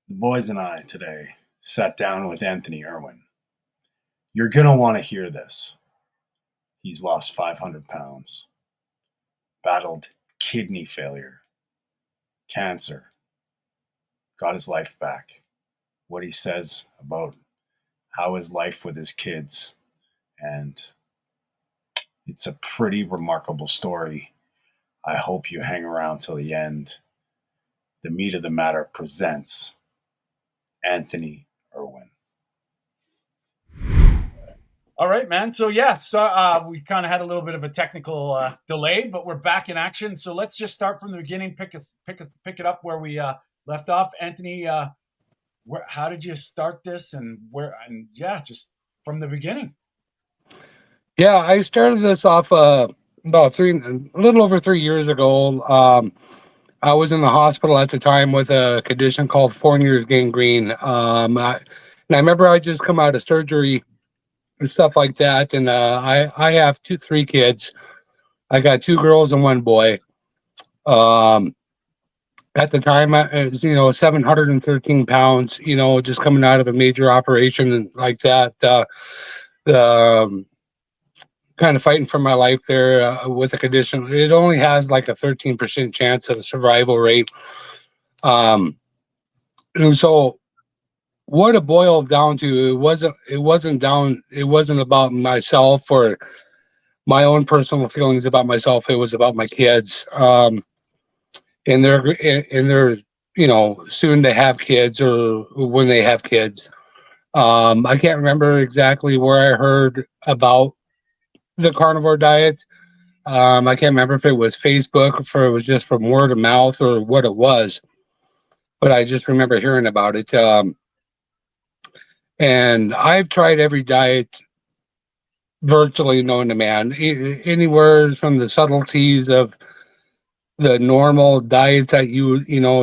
The boys and I today sat down with Anthony Irwin. You're going to want to hear this. He's lost 500 pounds, battled kidney failure, cancer, got his life back. What he says about how his life with his kids, and it's a pretty remarkable story. I hope you hang around till the end. The Meat of the Matter presents Anthony Irwin. All right, man. So we kind of had a little bit of a technical delay, but we're back in action. So let's just start from the beginning. Pick it up where we left off. Anthony, how did you start this, and where? And yeah, just from the beginning. Yeah, I started this off a little over 3 years ago. I was in the hospital at the time with a condition called Fournier's gangrene. And I remember I just come out of surgery and stuff like that. And I have three kids. I got two girls and one boy. Um, at the time, I was, 713 pounds, just coming out of a major operation and like that. The kind of fighting for my life there with a condition. It only has like a 13% chance of a survival rate. Um, and so what it boiled down to, it wasn't about myself or my own personal feelings about myself. It was about my kids. And they're, soon to have kids or when they have kids. I can't remember exactly where I heard about the carnivore diet. I can't remember if it was Facebook, or if it was just from word of mouth or what it was, but I just remember hearing about it. And I've tried every diet virtually known to man, anywhere from the subtleties of the normal diets that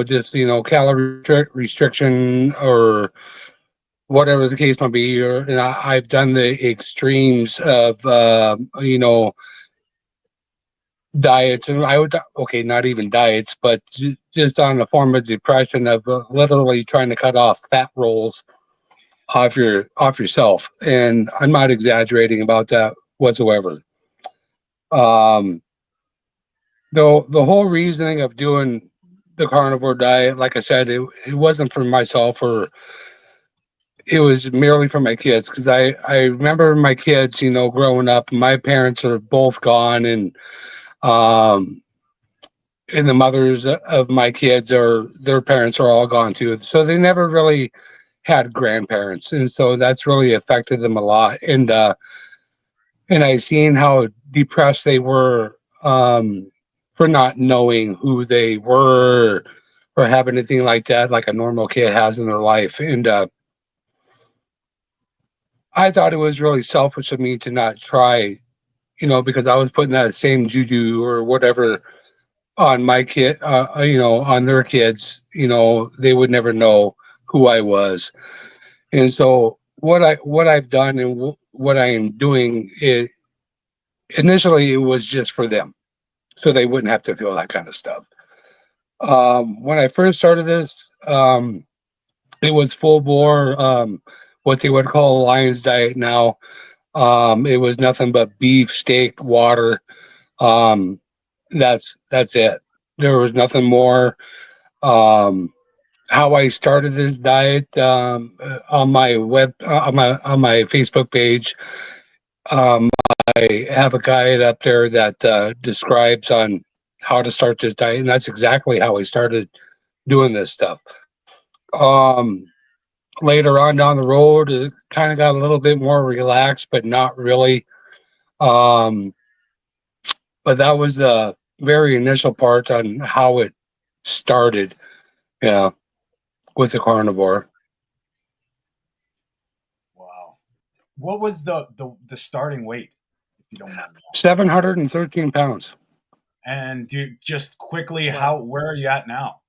just, calorie restriction or whatever the case might be. And I've done the extremes of, diets, and I would okay, not even diets, but just on a form of depression of literally trying to cut off fat rolls off yourself, and I'm not exaggerating about that whatsoever. Um, the whole reasoning of doing the carnivore diet, like I said, it wasn't for myself, or it was merely for my kids, because I remember my kids, growing up. My parents are both gone, um and the mothers of my kids, or their parents, are all gone too, so they never really had grandparents, and so that's really affected them a lot. And I seen how depressed they were, for not knowing who they were or have anything like that, like a normal kid has in their life. And I thought it was really selfish of me to not try, because I was putting that same juju or whatever on my kid, on their kids. They would never know who I was. And so what I've done, and what I am doing is, initially it was just for them, so they wouldn't have to feel that kind of stuff. When I first started this, it was full bore, what they would call a lion's diet now. It was nothing but beef, steak, water. Um, that's it. There was nothing more. Um, how I started this diet, on my on my Facebook page. Um, I have a guide up there that describes on how to start this diet, and that's exactly how I started doing this stuff. Um, Later on down the road, it kind of got a little bit more relaxed, but not really. Um, but that was the very initial part on how it started. Yeah, with the carnivore. Wow. What was the starting weight, if you don't mind me asking? 713 pounds. And just quickly, how where are you at now?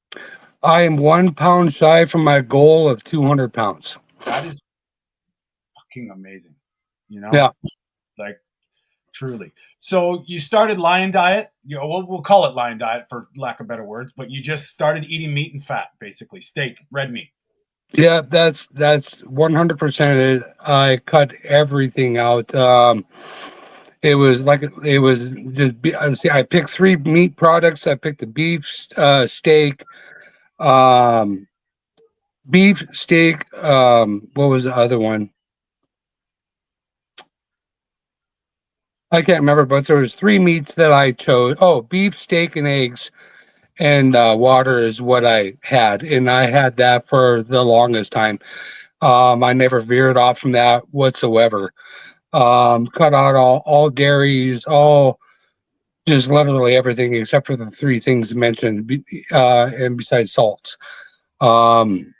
I am 1 pound shy from my goal of 200 pounds. That is fucking amazing. You know, Yeah. like truly. So you started Lion Diet. We'll call it Lion Diet for lack of better words, but you just started eating meat and fat, basically steak, red meat. Yeah, that's 100% it. I cut everything out. It was just see. I picked three meat products. I picked the steak, um, beef steak. What was the other one? I can't remember, but there was three meats that I chose. Oh, beef, steak, and eggs, and water is what I had, and I had that for the longest time. I never veered off from that whatsoever. Cut out all dairies, all just literally everything except for the three things mentioned, and besides salts. Um,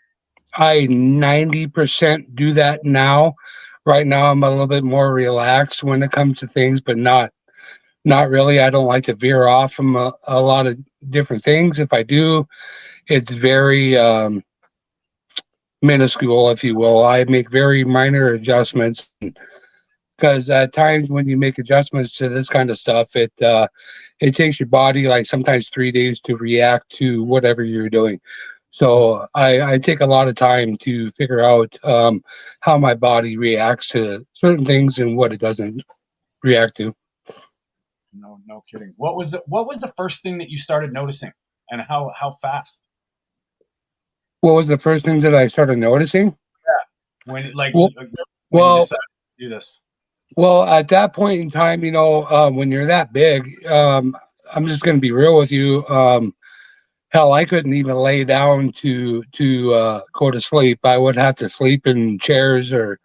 I 90% do that now. Right now, I'm a little bit more relaxed when it comes to things, but not really. I don't like to veer off from a lot of different things. If I do, it's very minuscule, if you will. I make very minor adjustments because at times when you make adjustments to this kind of stuff, it takes your body like sometimes 3 days to react to whatever you're doing. So I take a lot of time to figure out how my body reacts to certain things and what it doesn't react to. No, no kidding. What was the first thing that you started noticing, and how fast? What was the first things that I started noticing? When like Well, when you well, decided to do this? well, at that point in time, when you're that big, I'm just going to be real with you. Hell, I couldn't even lay down to go to sleep. I would have to sleep in chairs or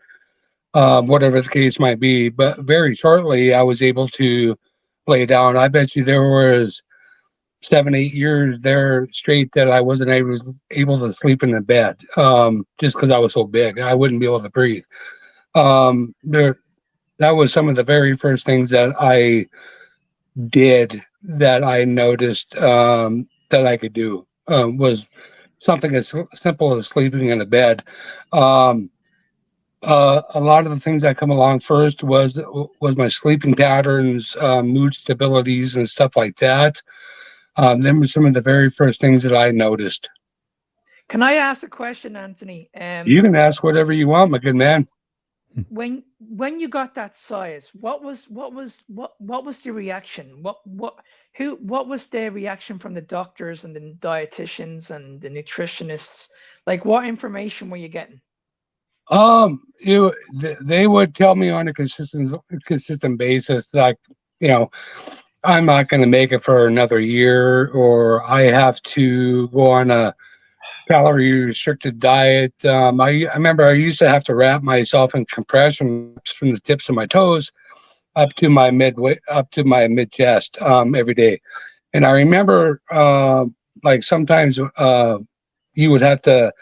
whatever the case might be. But very shortly, I was able to lay down. I bet you there was 7, 8 years there straight that I wasn't able to sleep in the bed, just because I was so big. I wouldn't be able to breathe. There, that was some of the very first things that I did that I noticed that I could do was something as simple as sleeping in a bed. Um, a lot of the things that come along first was my sleeping patterns, mood stabilities, and stuff like that. Them were some of the very first things that I noticed. Can I ask a question, Anthony? You can ask whatever you want, my good man. When you got that size, what was the reaction? What was the reaction from the doctors and the dietitians and the nutritionists? Like, what information were you getting? They would tell me on a consistent basis, like, you know, I'm not going to make it for another year, or I have to go on a calorie restricted diet. I remember I used to have to wrap myself in compression wraps from the tips of my toes up to my mid chest every day. And I remember like sometimes you would have to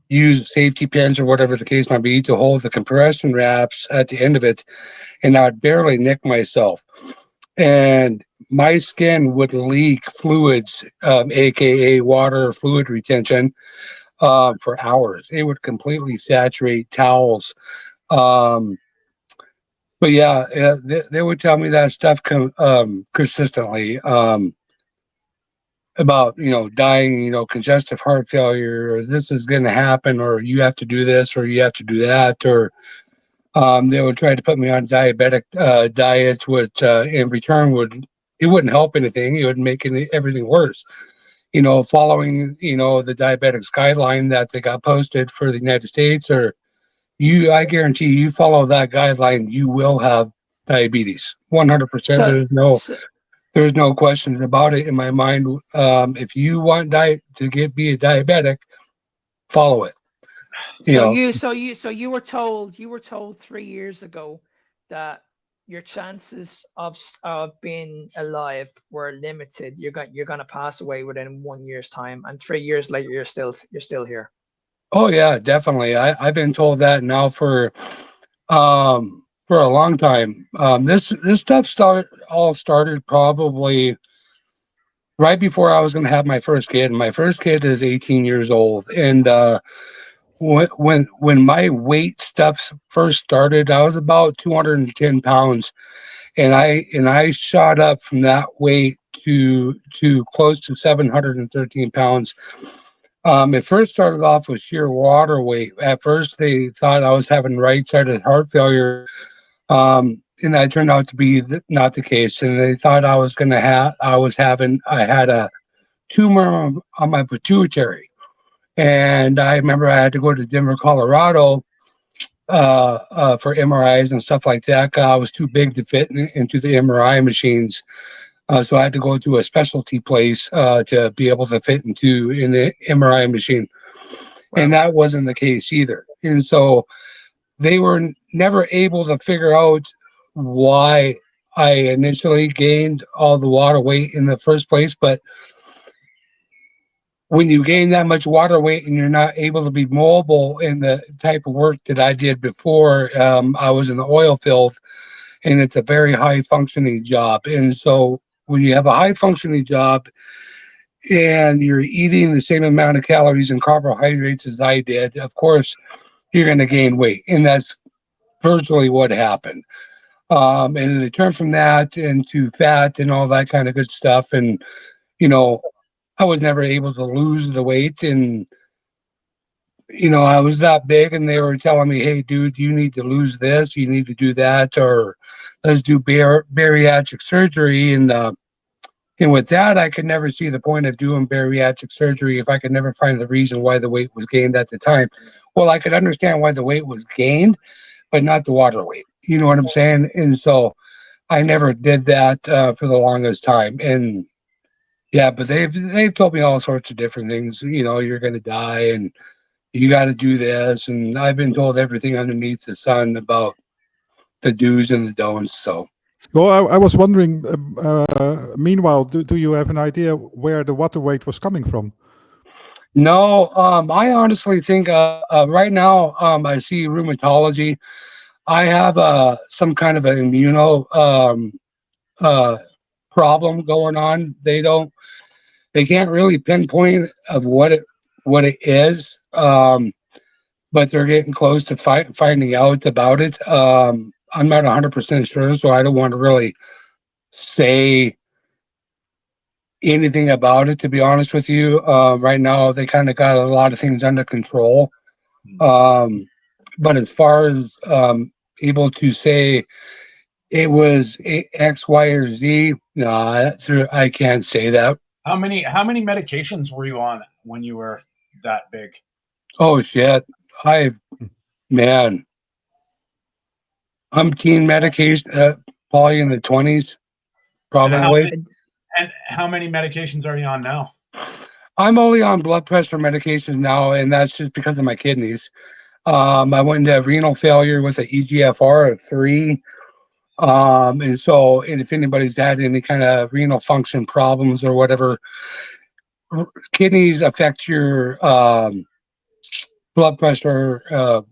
use safety pins or whatever the case might be to hold the compression wraps at the end of it, and I'd barely nick myself. And my skin would leak fluids, aka water fluid retention, for hours. It would completely saturate towels. Um, but yeah, they would tell me that stuff consistently about dying, congestive heart failure, or this is going to happen, or you have to do this, or you have to do that, or they would try to put me on diabetic diets, which in return it wouldn't help anything. It would make everything worse. Following the diabetics guideline that they got posted for the United States, or I guarantee you follow that guideline, you will have diabetes. 100%. So, so, There's no question about it in my mind. If you want be a diabetic, follow it. You know, so you were told 3 years ago that your chances of being alive were limited. You're gonna pass away within 1 year's time, and 3 years later, you're still here. oh yeah, definitely. I've been told that now for a long time. This stuff all started probably right before I was going to have my first kid. And my first kid is 18 years old, and when my weight stuff first started, I was about 210 pounds, and I shot up from that weight to close to 713 pounds It first started off with sheer water weight. At first, they thought I was having right-sided heart failure, and that turned out to be not the case. And they thought I was going to have, I had a tumor on my pituitary. And I remember I had to go to Denver, Colorado, for MRIs and stuff like that. I was too big to fit into the MRI machines. So I had to go to a specialty place to be able to fit into in the MRI machine. And that wasn't the case either. And so they were never able to figure out why I initially gained all the water weight in the first place. But when you gain that much water weight and you're not able to be mobile in the type of work that I did before, I was in the oil field, and it's a very high functioning job. And so when you have a high functioning job and you're eating the same amount of calories and carbohydrates as I did, of course, you're going to gain weight. And that's virtually what happened. And then it turned from that into fat and all that kind of good stuff. And, you know, I was never able to lose the weight. And, I was that big, and they were telling me, hey, dude, you need to lose this, you need to do that, or let's do bariatric surgery. And with that, I could never see the point of doing bariatric surgery if I could never find the reason why the weight was gained at the time. Well, I could understand why the weight was gained, but not the water weight. You know what I'm saying? And so I never did that for the longest time. And yeah, but they've told me all sorts of different things. You're going to die, and you got to do this. And I've been told everything underneath the sun about the do's and the don'ts. So Well, I was wondering, meanwhile, do you have an idea where the water weight was coming from? no, I honestly think right now I see rheumatology. I have some kind of an uh, problem going on. They can't really pinpoint of what it is, but they're getting close to finding out about it. I'm not 100% sure, so I don't want to really say anything about it. To be honest with you, right now they kind of got a lot of things under control. Um, but as far as able to say it was X, Y, or Z, no, I can't say that. How many medications were you on when you were that big? Oh shit! I man, I'm teen medication, probably in the 20s, probably. And how many medications are you on now? I'm only on blood pressure medications now, and that's just because of my kidneys. I went into renal failure with an EGFR of 3. And if anybody's had any kind of renal function problems or whatever, kidneys affect your blood pressure a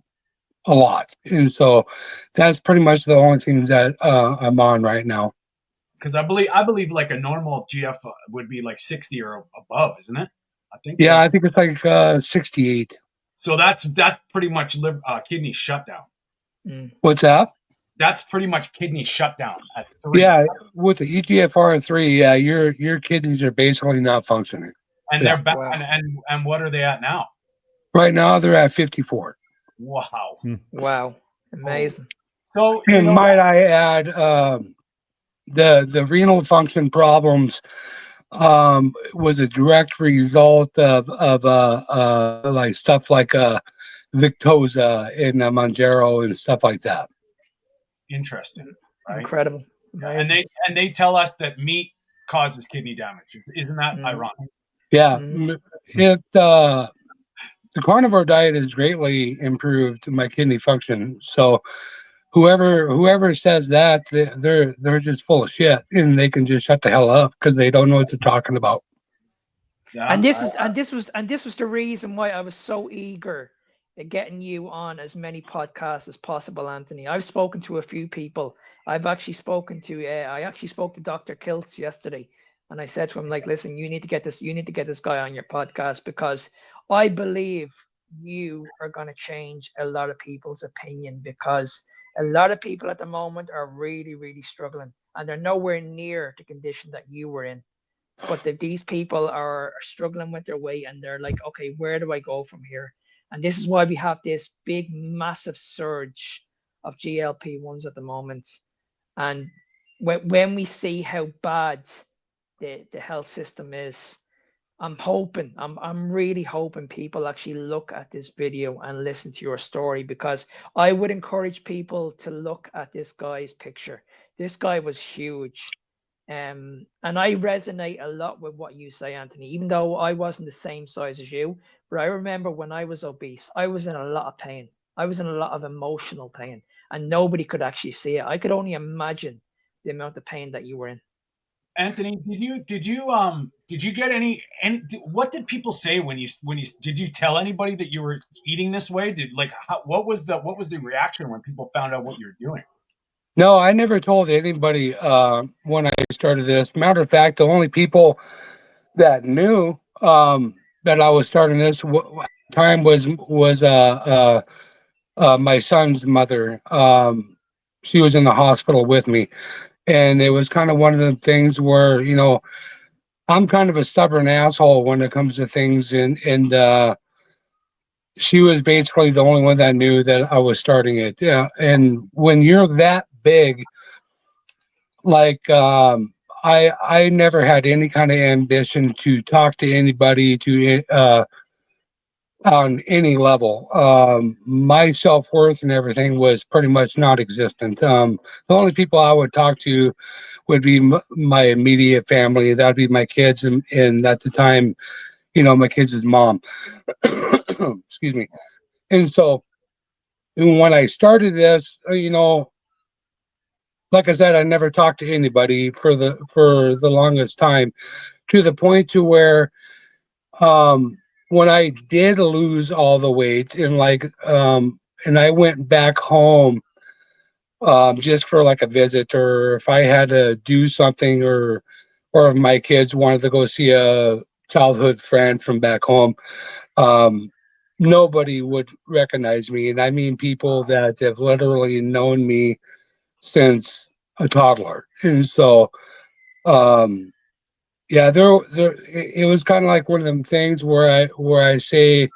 lot. And so that's pretty much the only thing that I'm on right now. Because I believe like a normal GF would be like 60 or above, isn't it? I think. Yeah, I think it's like 68. So that's pretty much kidney shutdown. What's that? That's pretty much kidney shutdown at 3. Yeah, with the EGFR 3, yeah, your kidneys are basically not functioning. And they're back. Wow. And what are they at now? Right now, they're at 54. Wow. Wow. Amazing. So, and might I add, the renal function problems was a direct result of like stuff like Victoza and Manjaro and stuff like that. Interesting. Right? Incredible. Amazing. And they tell us that meat causes kidney damage. Isn't that ironic? Yeah. The carnivore diet has greatly improved my kidney function. So whoever says that, they're just full of shit, and they can just shut the hell up because they don't know what they're talking about. Yeah, and this was the reason why I was so eager at getting you on as many podcasts as possible, Anthony. I've spoken to a few people. I actually spoke to Dr. Kiltz yesterday, and I said to him, like, listen, you need to get this guy on your podcast, because I believe you are going to change a lot of people's opinion, because a lot of people at the moment are really, really struggling, and they're nowhere near the condition that you were in. but these people are struggling with their weight, and they're like, okay, where do I go from here? And this is why we have this big, massive surge of GLP-1s at the moment. And when we see how bad the health system is, I'm really hoping people actually look at this video and listen to your story, because I would encourage people to look at this guy's picture. This guy was huge. And I resonate a lot with what you say, Anthony, even though I wasn't the same size as you. But I remember when I was obese, I was in a lot of pain. I was in a lot of emotional pain, and nobody could actually see it. I could only imagine the amount of pain that you were in. Anthony, did you get any what did people say when you did you tell anybody that you were eating this way? What was the reaction when people found out what you were doing? No, I never told anybody when I started this. Matter of fact, the only people that knew that I was starting this time was my son's mother. She was in the hospital with me, and it was kind of one of the things where, you know, I'm kind of a stubborn asshole when it comes to things, and she was basically the only one that knew that I was starting it. Yeah, and when you're that big, like I never had any kind of ambition to talk to anybody to on any level. My self-worth and everything was pretty much not existent. The only people I would talk to would be my immediate family. That'd be my kids, and at the time, you know, my kids' mom. Excuse me. And so when I started this, you know, like I said, I never talked to anybody for the longest time, to the point to where um when I did lose all the weight, and I went back home just for like a visit, or if I had to do something, or if my kids wanted to go see a childhood friend from back home, um nobody would recognize me. And I mean people that have literally known me since a toddler. And so um yeah, it was kind of like one of them things where I say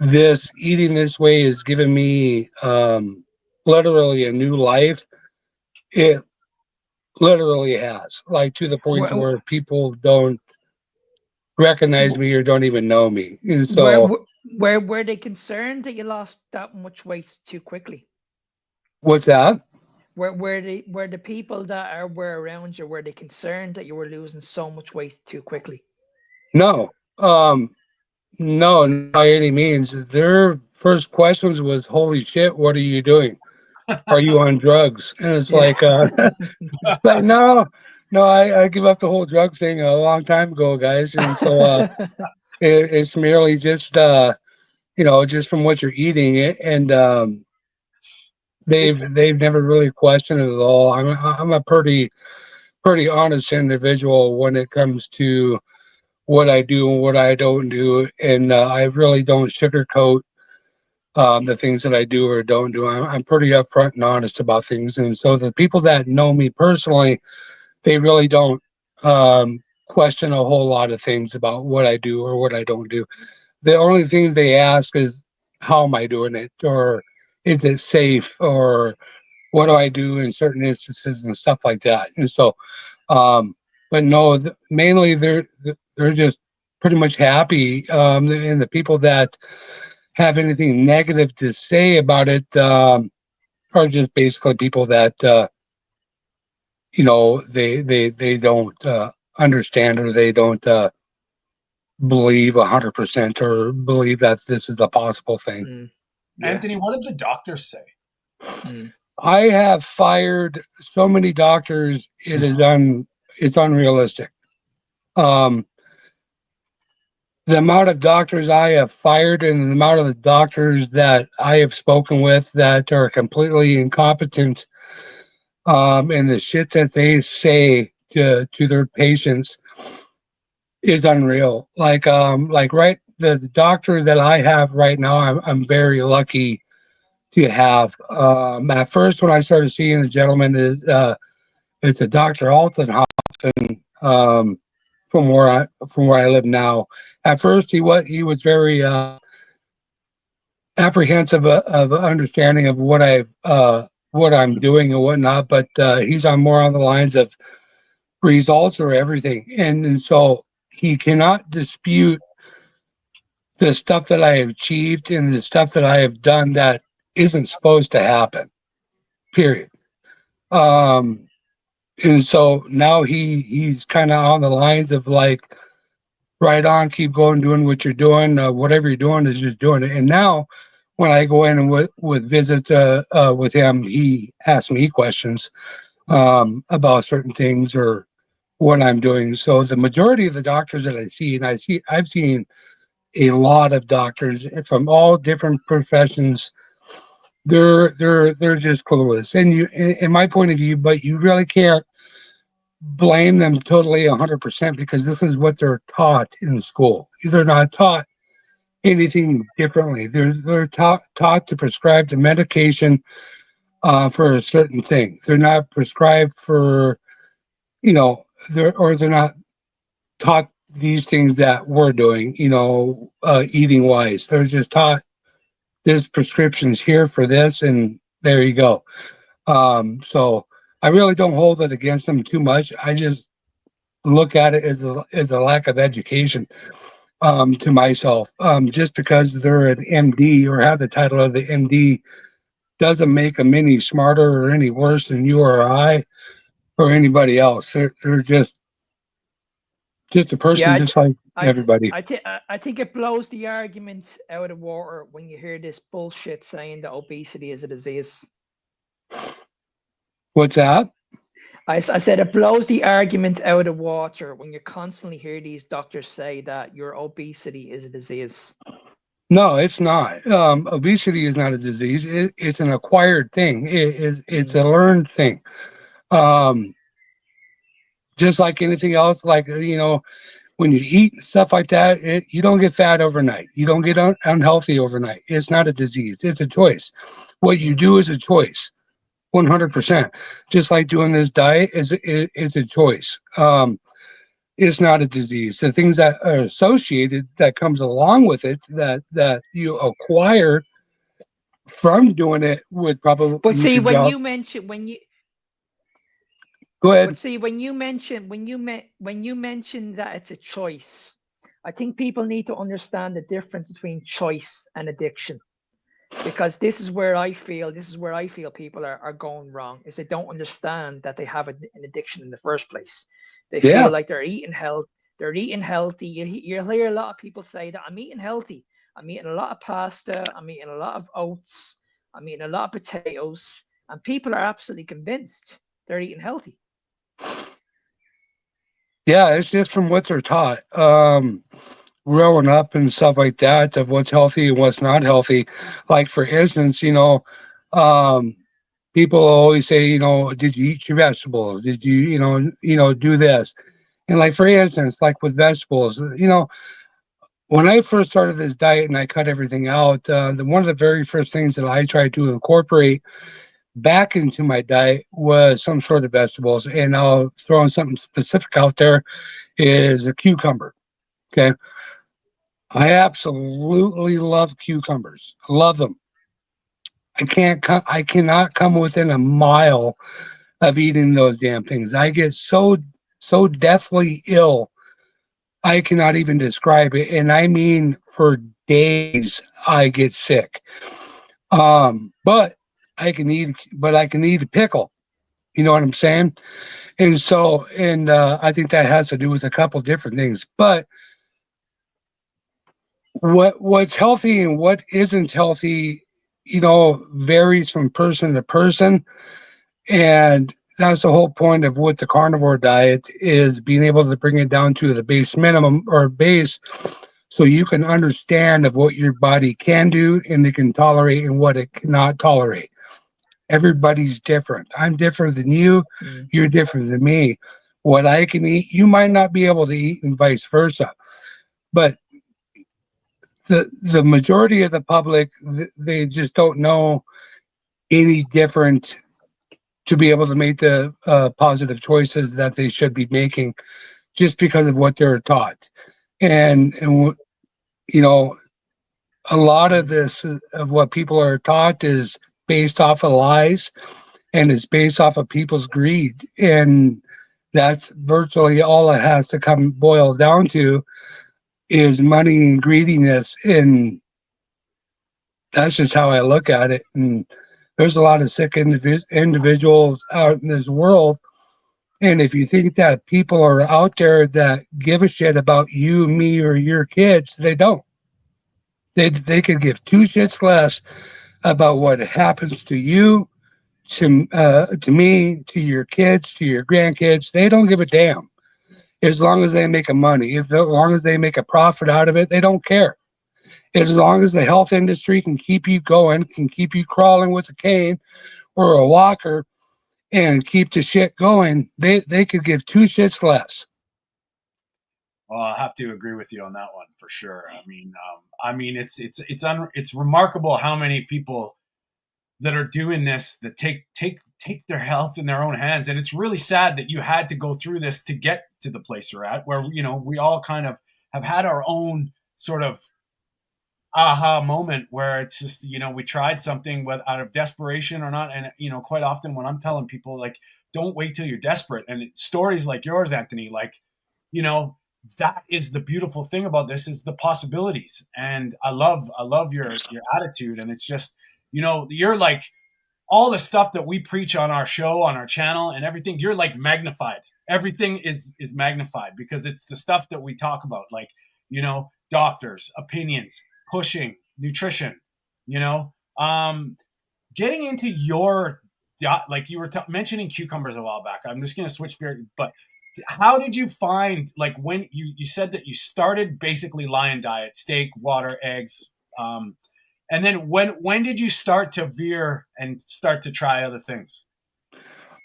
this eating this way has given me literally a new life. It literally has, like, to the point Were, where people don't recognize me or don't even know me. And were, so were they concerned that you lost that much weight too quickly? what's that? Were the people that were around you, were they concerned that you were losing so much weight too quickly? No. No, not by any means. Their first questions was, "Holy shit, what are you doing? Are you on drugs?" And it's Yeah. like, like, no, no, I give up the whole drug thing a long time ago, guys. And so it's merely just you know, just from what you're eating it, and It's they've never really questioned it at all. I'm a pretty honest individual when it comes to what I do and what I don't do, and I really don't sugarcoat the things that I do or don't do. I'm pretty upfront and honest about things, and so the people that know me personally, they really don't question a whole lot of things about what I do or what I don't do. The only thing they ask is, how am I doing it, or is it safe, or what do I do in certain instances and stuff like that. And so, um, but no, mainly they're just pretty much happy. And the people that have anything negative to say about it are just basically people that you know, they don't understand, or they don't believe 100%, or believe that this is a possible thing. Yeah. Anthony, what did the doctors say? I have fired so many doctors, it's unrealistic. Um, the amount of doctors I have fired, and the amount of the doctors that I have spoken with that are completely incompetent, and the shit that they say to their patients is unreal. Like right, the doctor that I have right now, I'm very lucky to have. At first, when I started seeing the gentleman, is it's a Dr. Alton Hoffman. from where I live now. At first, he was very apprehensive of understanding of what I'm doing and whatnot, but he's on more on the lines of results or everything, and so he cannot dispute the stuff that I have achieved and the stuff that I have done that isn't supposed to happen. Period. Um, and so now he's kind of on the lines of like, right on, keep going, doing what you're doing. Whatever you're doing is just doing it. And now, when I go in and with visits with him, he asks me questions about certain things or what I'm doing. So the majority of the doctors that I see, and I've seen a lot of doctors from all different professions. They're just clueless, and in my point of view, but you really can't blame them totally 100% because this is what they're taught in school. They're not taught anything differently. They're taught to prescribe the medication for a certain thing. They're not prescribed for, they're not taught these things that we're doing, eating wise. They're just taught this prescription's here for this, and there you go. So I really don't hold it against them too much. I just look at it as a lack of education to myself. Just because they're an MD or have the title of the MD doesn't make them any smarter or any worse than you or I or anybody else. They're just a person, Yeah, just like I, th- everybody. I think it blows the argument out of water when you hear this bullshit saying that obesity is a disease. What's that? I said it blows the argument out of water when you constantly hear these doctors say that your obesity is a disease. No, it's not. Obesity is not a disease. It's an acquired thing. It's a learned thing. Just like anything else, like, when you eat stuff like that, you don't get fat overnight. You don't get unhealthy overnight. It's not a disease. It's a choice. What you do is a choice, 100%. Just like doing this diet is a choice. It's not a disease. The things that are associated that comes along with it that you acquire from doing it would probably But you see, could when go. you mention when you Go ahead. But see, when you mention that it's a choice, I think people need to understand the difference between choice and addiction. Because this is where I feel people are going wrong, is they don't understand that they have an addiction in the first place. They Yeah. feel like they're eating healthy. You'll hear a lot of people say that I'm eating healthy. I'm eating a lot of pasta. I'm eating a lot of oats. I'm eating a lot of potatoes. And people are absolutely convinced they're eating healthy. Yeah, it's just from what they're taught. Growing up and stuff like that of what's healthy and what's not healthy. Like for instance, people always say, did you eat your vegetables? Did you, do this? And like for instance, like with vegetables, when I first started this diet and I cut everything out, one of the very first things that I tried to incorporate back into my diet was some sort of vegetables. And I'll throw in something specific out there is a cucumber. Okay. I absolutely love cucumbers. I love them. I cannot come within a mile of eating those damn things. I get so deathly ill. I cannot even describe it. And I mean for days I get sick. But I can eat a pickle. You know what I'm saying? And so, I think that has to do with a couple different things. But what's healthy and what isn't healthy, varies from person to person. And that's the whole point of what the carnivore diet is, being able to bring it down to the base minimum or base so you can understand of what your body can do and it can tolerate and what it cannot tolerate. Everybody's different. I'm different than you. You're different than me. What I can eat, you might not be able to eat, and vice versa. But the majority of the public, they just don't know any different to be able to make the positive choices that they should be making just because of what they're taught. And you know, a lot of this of what people are taught is based off of lies, and it's based off of people's greed. And that's virtually all it has to come boil down to is money and greediness. And that's just how I look at it. And there's a lot of sick individuals out in this world. And if you think that people are out there that give a shit about you, me, or your kids, they don't. They could give two shits less about what happens to you, to me, to your kids, to your grandkids. They don't give a damn as long as they make a money. As long as they make a profit out of it, they don't care. As long as the health industry can keep you going, can keep you crawling with a cane or a walker, and keep the shit going, they could give two shits less. Well, I have to agree with you on that one for sure. I mean, it's remarkable how many people that are doing this that take their health in their own hands, and it's really sad that you had to go through this to get to the place you're at, where we all kind of have had our own sort of aha moment where it's just we tried something out of desperation or not. And quite often when I'm telling people, like, don't wait till you're desperate, and stories like yours, Anthony, like, that is the beautiful thing about this, is the possibilities. And I love your attitude. And it's just you're like, all the stuff that we preach on our show, on our channel and everything, you're like magnified. Everything is magnified because it's the stuff that we talk about, like, doctors, opinions, pushing, nutrition, getting into your, like you were mentioning cucumbers a while back. I'm just going to switch gears, but how did you find, like, when you said that you started basically lion diet, steak, water, eggs, and then when did you start to veer and start to try other things?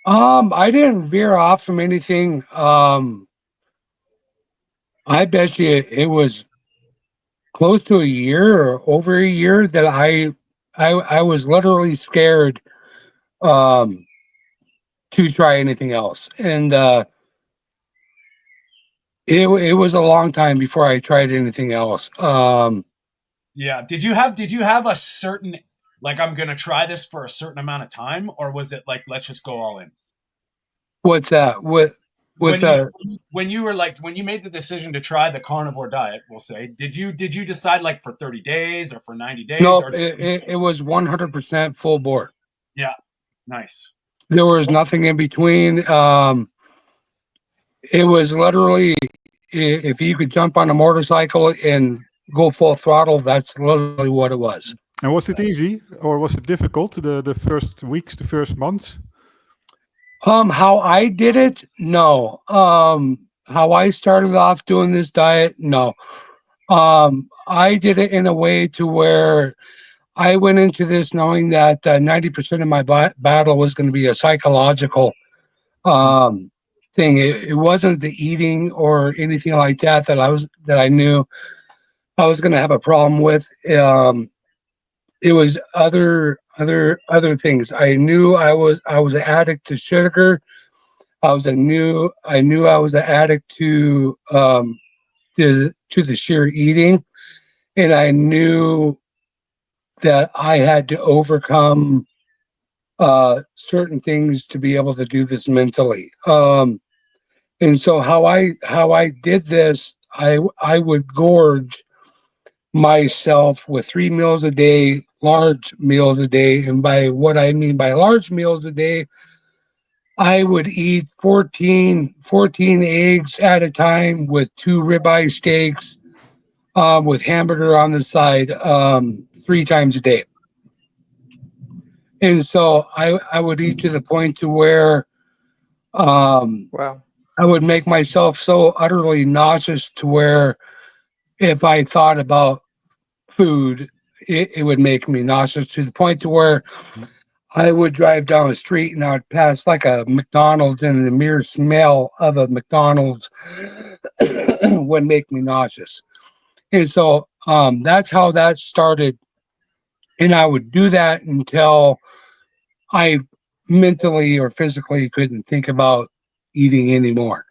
I didn't veer off from anything. I bet you it was close to a year or over a year that I was literally scared to try anything else. And it was a long time before I tried anything else. Yeah. Did you have a certain, like, I'm going to try this for a certain amount of time, or was it like, let's just go all in? What's that? When you made the decision to try the carnivore diet, we'll say, did you decide like for 30 days or for 90 days? No, or it was 100% full bore. Yeah. Nice. There was nothing in between. It was literally, if you could jump on a motorcycle and go full throttle, that's literally what it was. And was it easy or was it difficult the first weeks, the first months? How I did it? No. How I started off doing this diet? No. I did it in a way to where I went into this knowing that 90% of my battle was going to be a psychological thing. It wasn't the eating or anything like that that I knew I was going to have a problem with. It was other things. I knew I was an addict to sugar. I knew I was an addict to the sheer eating, and I knew that I had to overcome certain things to be able to do this mentally. And so how I did this, I would gorge myself with 3 meals a day, large meals a day. And by what I mean by large meals a day, I would eat 14 eggs at a time with 2 ribeye steaks, with hamburger on the side, 3 times a day. And so I would eat to the point to where Wow. I would make myself so utterly nauseous to where if I thought about food, it would make me nauseous to the point to where I would drive down the street and I would pass like a McDonald's, and the mere smell of a McDonald's would make me nauseous. And so that's how that started. And I would do that until I mentally or physically couldn't think about eating anymore.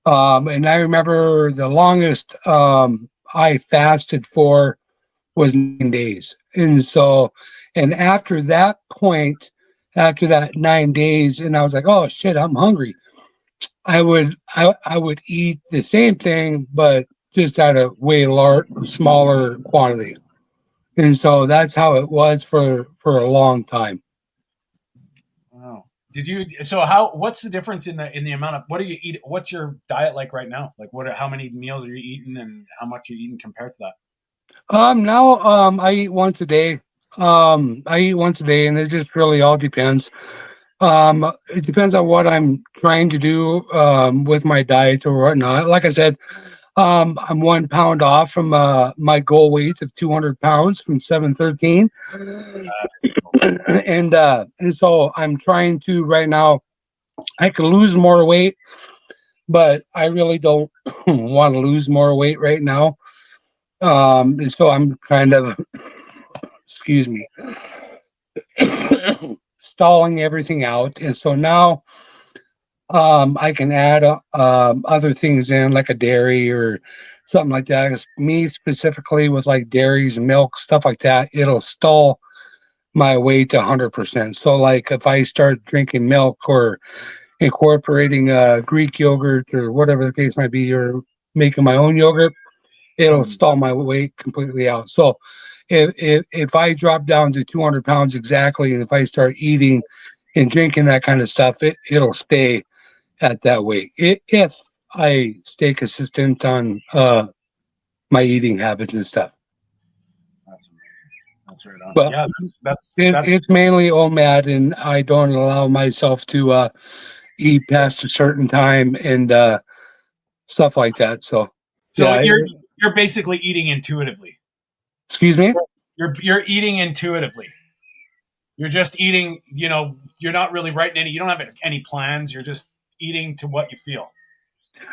And I remember the longest I fasted for was 9 days. And so, and after that point, after that 9 days, and I was like, oh shit, I'm hungry. I would eat the same thing, but just at a way smaller quantity. And so that's how it was for a long time. Wow. Did you? So what's the difference in the amount of what do you eat? What's your diet like right now? Like how many meals are you eating and how much are you eating compared to that? Now I eat once a day. I eat once a day, and it just really all depends. It depends on what I'm trying to do with my diet or whatnot. Like I said, I'm 1 pound off from my goal weight of 200 pounds from 713, and so I'm trying to right now. I can lose more weight, but I really don't want to lose more weight right now. And so I'm kind of, excuse me, stalling everything out. And so now I can add other things in, like a dairy or something like that. 'Cause me specifically with like dairies, milk, stuff like that, it'll stall my weight 100%. So, like if I start drinking milk or incorporating Greek yogurt or whatever the case might be, or making my own yogurt, it'll stall my weight completely out. So if I drop down to 200 pounds exactly, and if I start eating and drinking that kind of stuff, it'll stay at that weight if I stay consistent on my eating habits and stuff. That's amazing. That's right on. But Yeah, that's it's mainly OMAD, and I don't allow myself to eat past a certain time and stuff like that. So so yeah, you're basically eating intuitively. excuse me. You're eating intuitively. You're just eating. You're not really writing any. You don't have any plans. You're just eating to what you feel.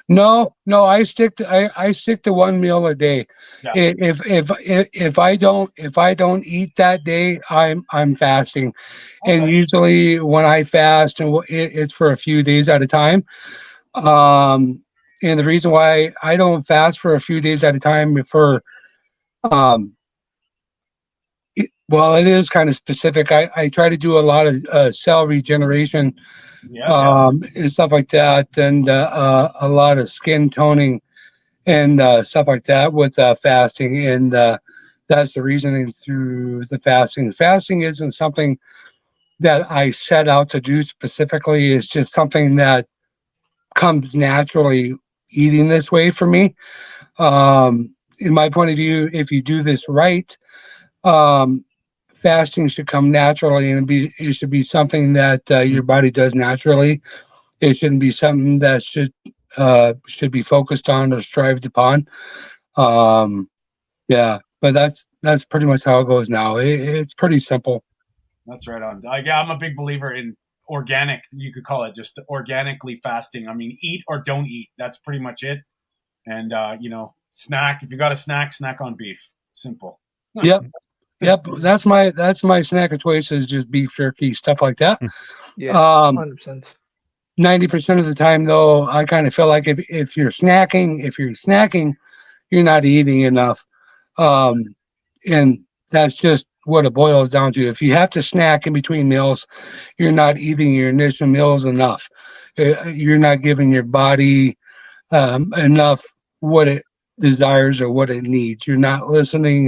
No, I stick to one meal a day. Yeah. If I don't eat that day, I'm fasting, and Okay. usually when I fast, and it's for a few days at a time. And the reason why I don't fast for a few days at a time um, well, it is kind of specific. I try to do a lot of cell regeneration Yeah. and stuff like that, and a lot of skin toning and stuff like that with fasting. And that's the reasoning through the fasting. Fasting isn't something that I set out to do specifically. It's just something that comes naturally eating this way for me. In my point of view, if you do this right, um, fasting should come naturally, and it should be something that your body does naturally. It shouldn't be something that should be focused on or strived upon. Um, yeah, but that's pretty much how it goes now. It's pretty simple. That's right on. Yeah, I'm a big believer in organic. You could call it just organically fasting. I mean, eat or don't eat. That's pretty much it. And snack. If you got a snack on beef. Simple. Yep, yep. That's my snack of choice is just beef jerky, stuff like that. Yeah, Um, 100%. 90% of the time, though, I kind of feel like if you're snacking, you're not eating enough. Um, and that's just what it boils down to. If you have to snack in between meals, you're not eating your initial meals enough. You're not giving your body enough what it desires or what it needs. You're not listening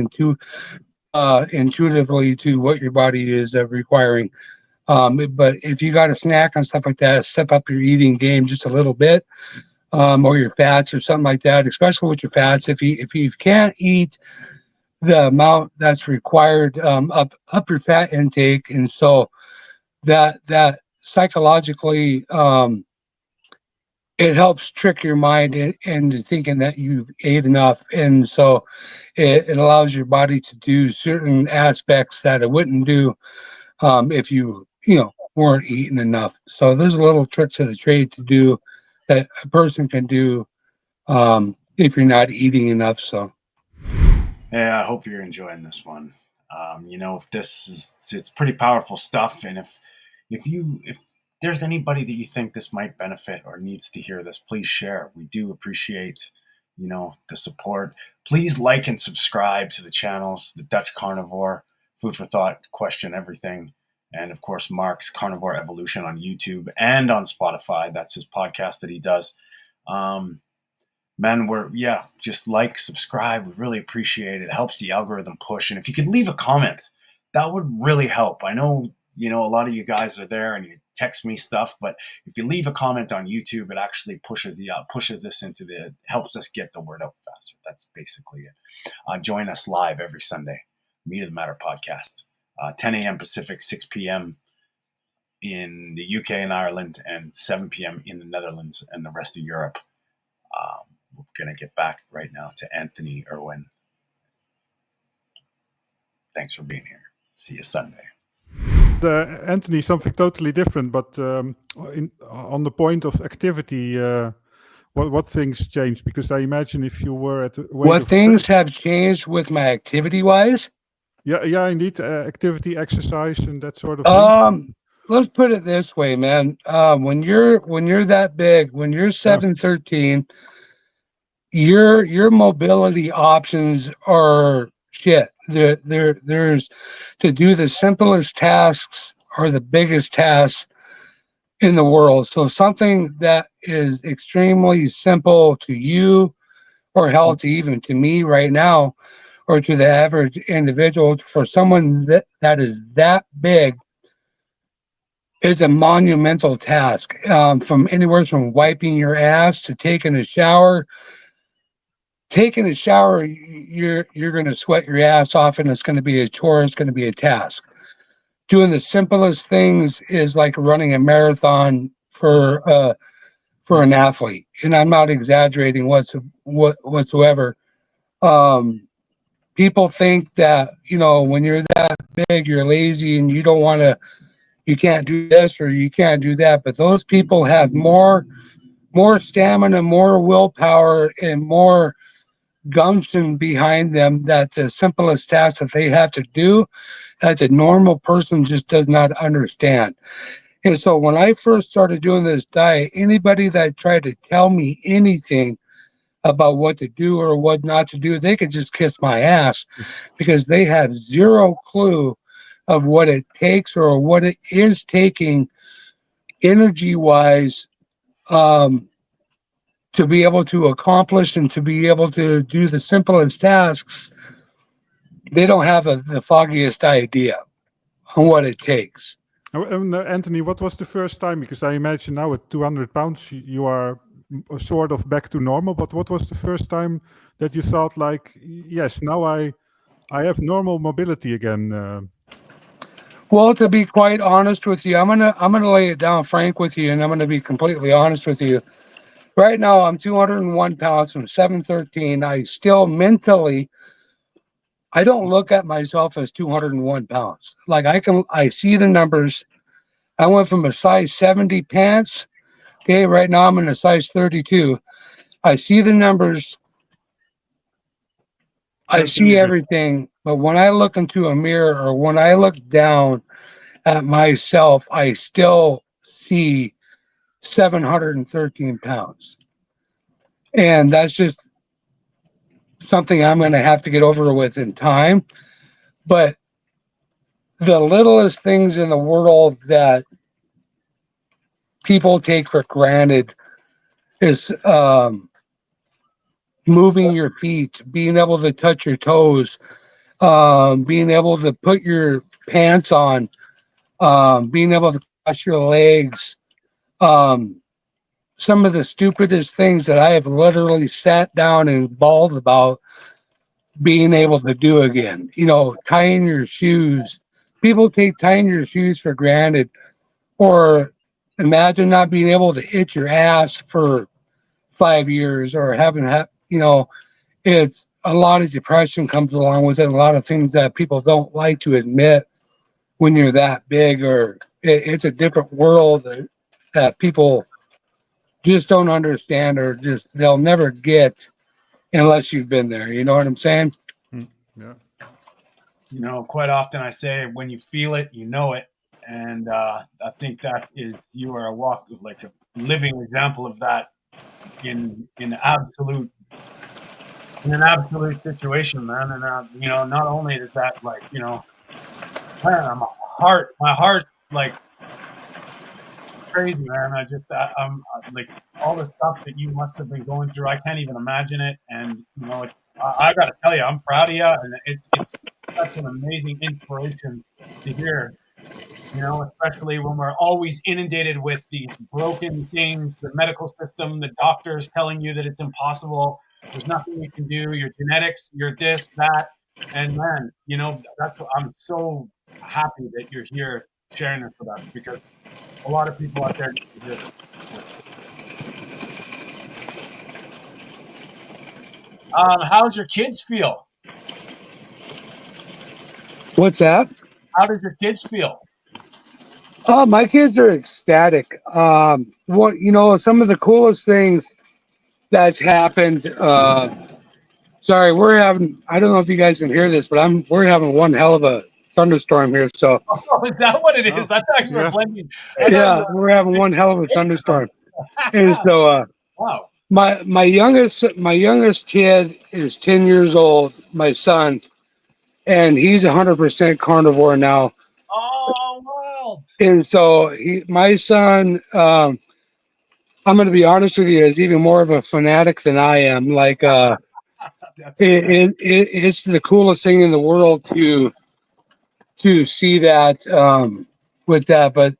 intuitively to what your body is requiring. But if you got a snack and stuff like that, step up your eating game just a little bit, or your fats or something like that. Especially with your fats, if you can't eat the amount that's required, up your fat intake, and so that psychologically, it helps trick your mind into thinking that you've ate enough, and so it allows your body to do certain aspects that it wouldn't do if you weren't eating enough. So there's a little tricks of the trade to do that a person can do if you're not eating enough. So Yeah, I hope you're enjoying this one. If it's pretty powerful stuff, and if there's anybody that you think this might benefit or needs to hear this, please share. We do appreciate, the support. Please like and subscribe to the channels, the Dutch Carnivore, Food for Thought, Question Everything, and of course Mark's Carnivore Evolution on YouTube and on Spotify. That's his podcast that he does. Man, just like, subscribe. We really appreciate it. It helps the algorithm push. And if you could leave a comment, that would really help. I know, a lot of you guys are there and you text me stuff, but if you leave a comment on YouTube, it actually pushes this helps us get the word out faster. That's basically it. Join us live every Sunday, Meat of the Matter podcast, 10 a.m. Pacific, 6 p.m. in the UK and Ireland, and 7 p.m. in the Netherlands and the rest of Europe. We're going to get back right now to Anthony Irwin. Thanks for being here. See you Sunday. Anthony, something totally different, but on the point of activity, what things changed? Because I imagine if you were at what things have changed with my activity-wise? Yeah, indeed, activity, exercise, and that sort of thing. Let's put it this way, man. When you're that big, when you're 7'13", your mobility options are shit. There's to do the simplest tasks or the biggest tasks in the world. So something that is extremely simple to you, or hell, to even to me right now, or to the average individual, for someone that is that big, is a monumental task. From anywhere from wiping your ass to taking a shower. Taking a shower, you're going to sweat your ass off, and it's going to be a chore. It's going to be a task. Doing the simplest things is like running a marathon for an athlete, and I'm not exaggerating whatsoever. People think that when you're that big, you're lazy and you can't do this or you can't do that. But those people have more stamina, more willpower, and more gumption behind them. That's the simplest task that they have to do that a normal person just does not understand. And so when I first started doing this diet, anybody that tried to tell me anything about what to do or what not to do, they could just kiss my ass, because they have zero clue of what it takes or what it is taking energy wise to be able to accomplish and to be able to do the simplest tasks. They don't have the foggiest idea on what it takes. Anthony, what was the first time? Because I imagine now at 200 pounds, you are sort of back to normal. But what was the first time that you thought, like, yes, now I have normal mobility again? Well, to be quite honest with you, I'm gonna lay it down frank with you, and I'm gonna be completely honest with you. Right now, I'm 201 pounds from 713. I still mentally, I don't look at myself as 201 pounds. Like I see the numbers. I went from a size 70 pants. Okay, right now I'm in a size 32. I see the numbers. I see everything. But when I look into a mirror or when I look down at myself, I still see 713 pounds. And that's just something I'm going to have to get over with in time. But the littlest things in the world that people take for granted is moving your feet, being able to touch your toes, being able to put your pants on, being able to cross your legs. Some of the stupidest things that I have literally sat down and bawled about being able to do again. Tying your shoes. People take tying your shoes for granted. Or imagine not being able to itch your ass for 5 years, or it's a lot of depression comes along with it. A lot of things that people don't like to admit when you're that big, or it's a different world that people just don't understand, or just they'll never get unless you've been there. You know what I'm saying? Yeah. Quite often I say, when you feel it, you know it. And I think that is, you are like a living example of that in an absolute situation, man. And not only is that, like, man, my heart's like crazy, man. I'm like, all the stuff that you must have been going through, I can't even imagine it. And I got to tell you, I'm proud of you, and it's such an amazing inspiration to hear. Especially when we're always inundated with these broken things, the medical system, the doctors telling you that it's impossible. There's nothing you can do. Your genetics, your this, that, and man, that's what I'm so happy that you're here sharing this with us, because a lot of people out there need to hear this. How's your kids feel? What's that? How does your kids feel? Oh, my kids are ecstatic. Some of the coolest things that's happened. Sorry, I don't know if you guys can hear this, but we're having one hell of a thunderstorm here. So, Oh, is that what it is? I thought you were blending. yeah, we're having one hell of a thunderstorm. And so, wow. my youngest kid is 10 years old, my son, and he's 100% carnivore now. Oh, wild. And so my son, I'm going to be honest with you, is even more of a fanatic than I am. Like, it's the coolest thing in the world to see that with that. But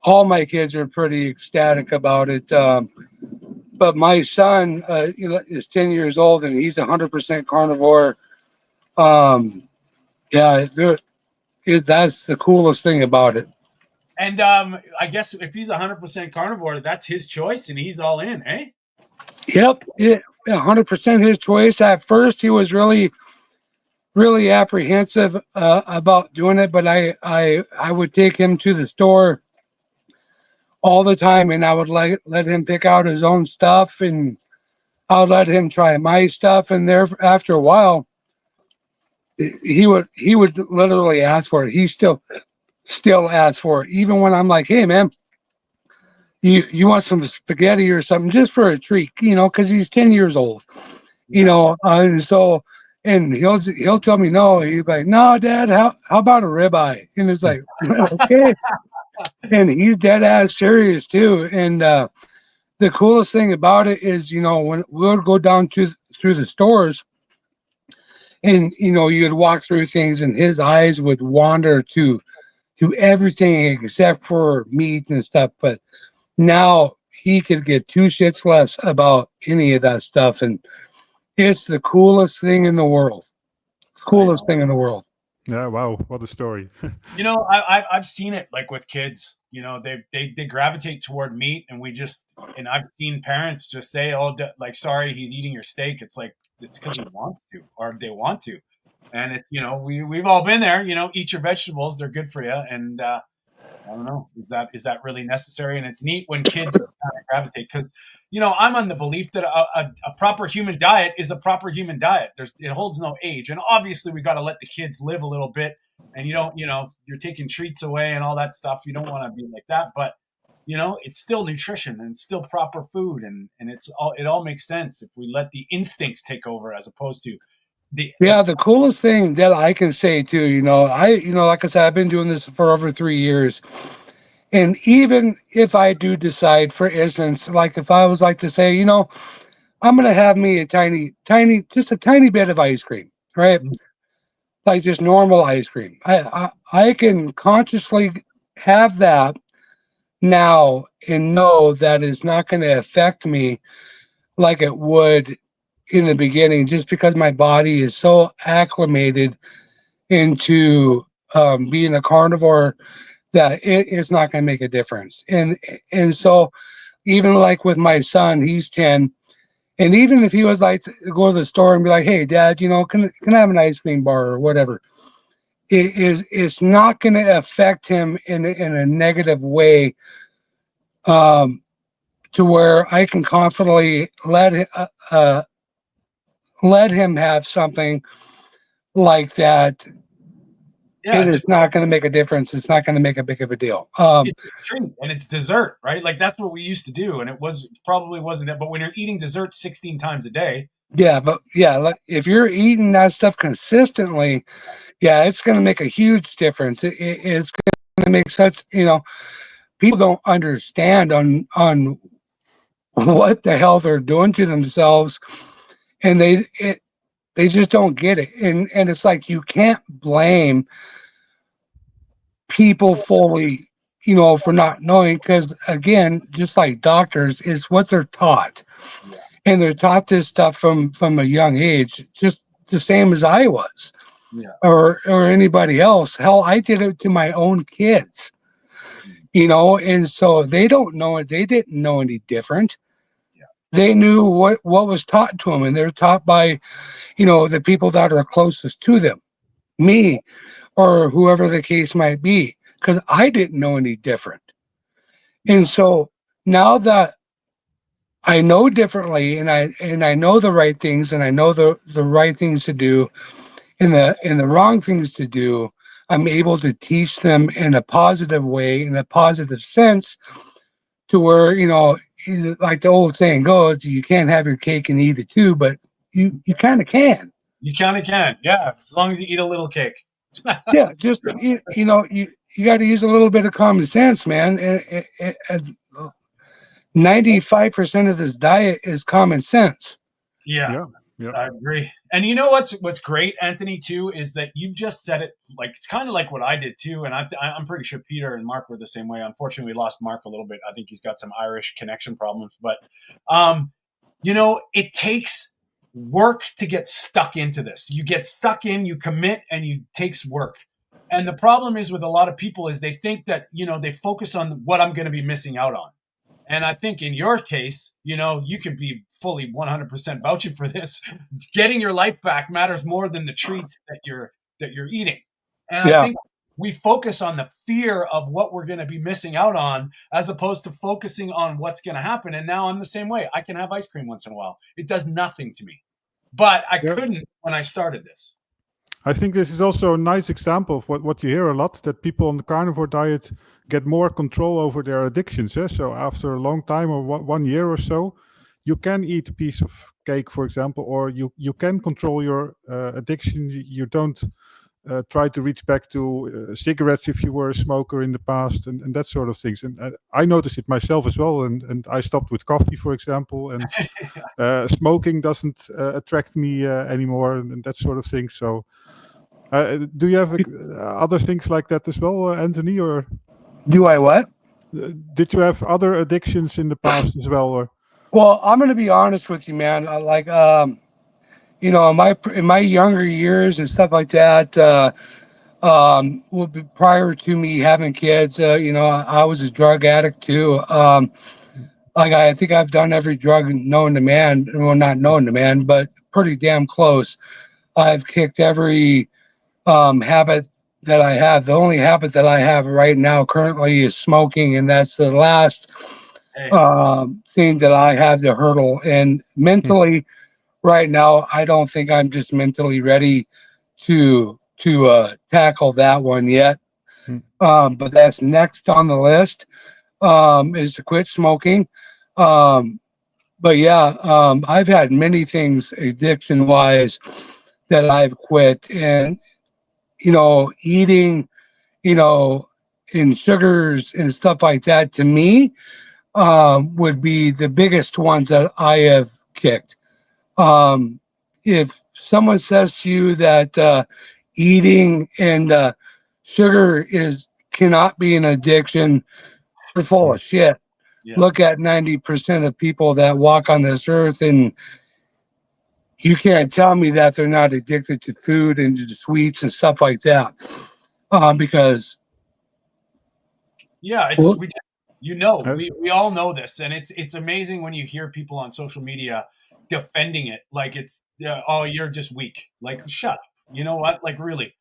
all my kids are pretty ecstatic about it. But my son is 10 years old and he's 100% carnivore. Yeah, that's the coolest thing about it. And I guess if he's 100% carnivore, that's his choice, and he's all in, eh? Yep, 100% his choice. At first, he was really, really apprehensive about doing it, but I would take him to the store all the time, and I would let him pick out his own stuff, and I would let him try my stuff. And there, after a while, he would literally ask for it. He still asks for it, even when I'm like, "Hey, man, you want some spaghetti or something just for a treat?" Because he's 10 years old. And so, and he'll tell me no. He's like, "No, Dad, how about a ribeye?" And it's like, okay. And he's dead ass serious too. And the coolest thing about it is, when we would go down through the stores, and you'd walk through things, and his eyes would wander to everything except for meat and stuff. But now he could get two shits less about any of that stuff, and it's the coolest thing in the world. Coolest thing in the world. Yeah, wow, what a story. I've seen it, like, with kids. They gravitate toward meat, and I've seen parents just say, "Oh, like, sorry, he's eating your steak." It's like, it's because he wants to, or they want to, and it's we've all been there. Eat your vegetables; they're good for you. And I don't know, is that really necessary? And it's neat when kids kind of gravitate, because I'm on the belief that a proper human diet is a proper human diet. It holds no age, and obviously we got to let the kids live a little bit. And you're taking treats away and all that stuff. You don't want to be like that, but it's still nutrition, and it's still proper food, and it all makes sense if we let the instincts take over, as opposed to the coolest thing that I can say too, like I said, I've been doing this for over 3 years. And even if I do decide, for instance, like if I was like to say, I'm going to have me just a tiny bit of ice cream, right? Mm-hmm. Like just normal ice cream. I can consciously have that now and know that it's not going to affect me like it would in the beginning, just because my body is so acclimated into being a carnivore that it's not going to make a difference. And so even like with my son, he's 10, and even if he was like to go to the store and be like, "Hey, Dad, can I have an ice cream bar or whatever," it's not going to affect him in a negative way, to where I can confidently let him have something like that Yeah, it's not going to make a difference. It's not going to make a big of a deal. it's a treat and it's dessert, right? Like that's what we used to do, and it probably wasn't it. But when you're eating dessert 16 times a day, yeah, but yeah, like if you're eating that stuff consistently, yeah, it's going to make a huge difference. It's going to make such, people don't understand on what the hell they're doing to themselves, and they just don't get it. And it's like you can't blame people fully, for not knowing, because again, just like doctors, is what they're taught, yeah, and they're taught this stuff from a young age, just the same as I was, yeah, or anybody else. Hell, I did it to my own kids, and so they don't know it. They didn't know any different. yeah, They knew what was taught to them, and they're taught by, the people that are closest to them, me, or whoever the case might be, because I didn't know any different. yeah, And so now that I know differently, and I know the right things, and I know the right things to do, and the wrong things to do, I'm able to teach them in a positive way, in a positive sense, to where, like the old saying goes, you can't have your cake and eat it too, but you kind of can. you kind of can, yeah, as long as you eat a little cake. Yeah, just you got to use a little bit of common sense, man. And 95% of this diet is common sense. Yeah, Yeah. Yeah. I agree. And you know what's great, Anthony, too, is that you've just said it like it's kind of like what I did too, and I'm pretty sure Peter and Mark were the same way. Unfortunately, we lost Mark a little bit. I think he's got some Irish connection problems, but it takes work to get stuck into this. You get stuck in, you commit, and it takes work. And the problem is with a lot of people is they think that they focus on what I'm going to be missing out on. And I think in your case, you can be fully 100% vouching for this. Getting your life back matters more than the treats that you're eating. And I Yeah, think we focus on the fear of what we're going to be missing out on as opposed to focusing on what's going to happen. And now I'm the same way. I can have ice cream once in a while. It does nothing to me. But I Yeah. couldn't when I started this. I think this is also a nice example of what you hear a lot, that people on the carnivore diet get more control over their addictions. So after a long time or 1 year or so, you can eat a piece of cake, for example, or you can control your addiction. You don't try to reach back to cigarettes if you were a smoker in the past, and that sort of things. And I noticed it myself as well, and I stopped with coffee, for example, and smoking doesn't attract me anymore, and that sort of thing. So do you have other things like that as well, Anthony, or do I what? did you have other addictions in the past as well? Or Well, I'm gonna be honest with you, man. In my younger years and stuff like that, prior to me having kids, I was a drug addict too. Like I think I've done every drug known to man. Well, not known to man, but pretty damn close. I've kicked every habit that I have. The only habit that I have right now currently is smoking, and that's the last Hey, thing that I have to hurdle. And mentally, right now, I don't think I'm just mentally ready to tackle that one yet. Hmm. But that's next on the list, is to quit smoking. Um, but yeah, I've had many things addiction wise that I've quit, and eating, you know, and sugars and stuff like that, to me, would be the biggest ones that I have kicked. Um, if someone says to you that eating and sugar cannot be an addiction, they're full of shit. yeah. Look at 90% of people that walk on this earth, and you can't tell me that they're not addicted to food and to sweets and stuff like that. Because Yeah, it's well, we just, you know uh, we all know this, and it's amazing when you hear people on social media defending it like it's oh, you're just weak. Like shut up. You know what? Like really.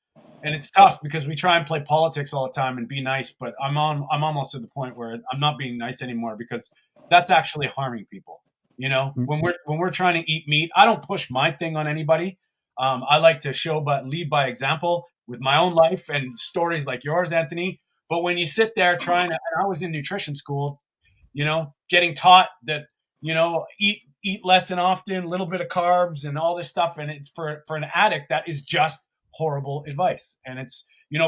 And it's tough because we try and play politics all the time and be nice, but I'm almost to the point where I'm not being nice anymore because that's actually harming people. mm, When we're trying to eat meat, I don't push my thing on anybody. I like to show but lead by example. with my own life and stories like yours, Anthony. But when you sit there trying to, and I was in nutrition school, getting taught that, eat less and often, a little bit of carbs and all this stuff. And it's for an addict, that is just horrible advice. And it's,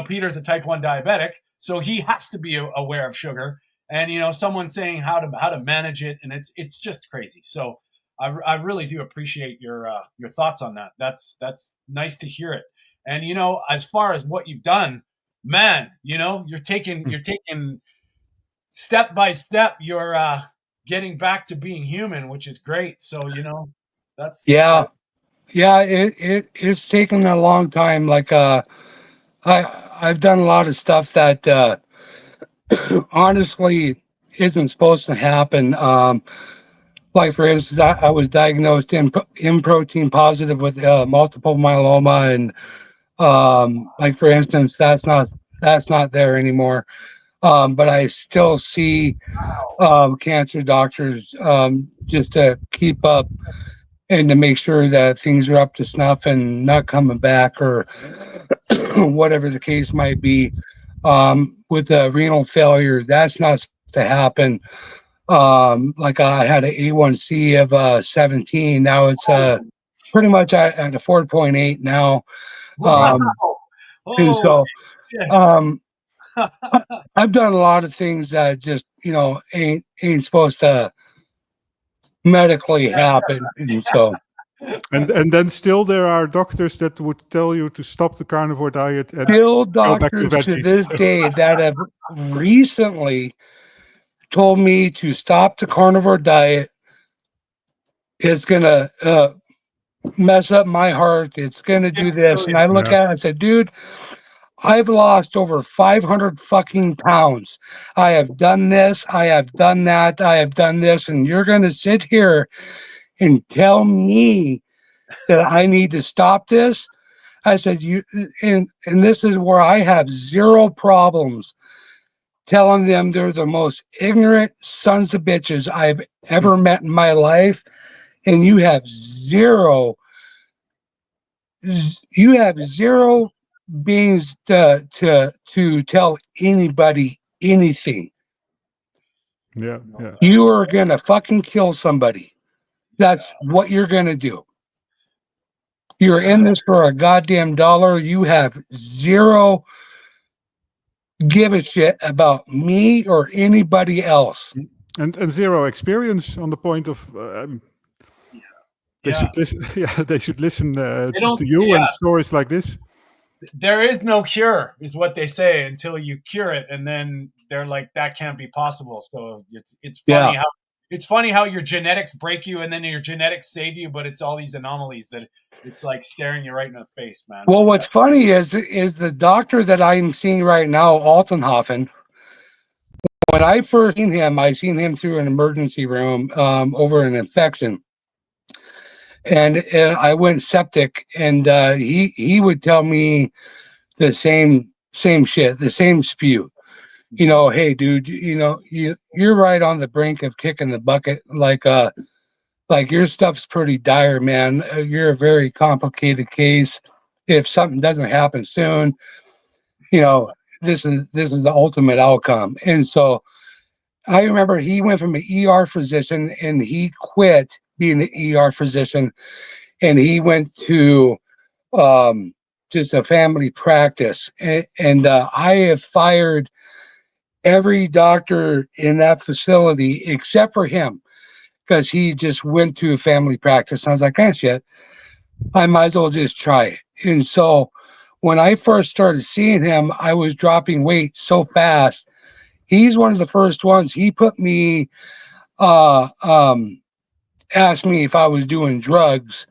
Peter's a type 1 diabetic, so he has to be aware of sugar. And, someone saying how to manage it. And it's just crazy. So I really do appreciate your thoughts on that. That's nice to hear it. And, as far as what you've done, man, you're taking step by step, you're getting back to being human, which is great. So, that's it's taken a long time. Like I've done a lot of stuff that honestly isn't supposed to happen. Like for instance, I was diagnosed in protein positive with multiple myeloma, and like for instance, that's not there anymore. But I still see cancer doctors just to keep up and to make sure that things are up to snuff and not coming back or whatever the case might be. With renal failure, that's not supposed to happen. Like I had an A1C of 17. Now it's pretty much at a 4.8 now. wow. And so Shit. I've done a lot of things that just ain't supposed to medically happen. And so And then still there are doctors that would tell you to stop the carnivore diet and still go back to doctors to veggies. this day that have recently told me to stop the carnivore diet. It's gonna mess up my heart. It's gonna do this. And I look at it and I said, dude, I've lost over 500 fucking pounds. I have done this. I have done that. I have done this. And you're going to sit here and tell me that I need to stop this? I said, and this is where I have zero problems telling them they're the most ignorant sons of bitches I've ever met in my life. And you have zero beings to tell anybody anything. Yeah. You are gonna fucking kill somebody. That's what you're gonna do. You're in this for a goddamn dollar. You have zero give a shit about me or anybody else. And zero experience on the point of they should listen. Yeah, they should listen to you and stories like this. There is no cure, is what they say, until you cure it, and then they're like, that can't be possible. So it's funny how your genetics break you, and then your genetics save you, but it's all these anomalies that it's like staring you right in the face, man. Well, what's funny is the doctor that I'm seeing right now, Altenhofen. When I first seen him, I seen him through an emergency room over an infection. And I went septic, and he would tell me the same shit, the same spew. Hey, dude, you're right on the brink of kicking the bucket. Like your stuff's pretty dire, man. You're a very complicated case. If something doesn't happen soon, this is the ultimate outcome. And so I remember he went from an ER physician and he quit being an ER physician, and he went to just a family practice. And I have fired every doctor in that facility except for him, because he just went to a family practice. And I was like, shit, I might as well just try it. And so when I first started seeing him, I was dropping weight so fast. He's one of the first ones. He put me, asked me if I was doing drugs.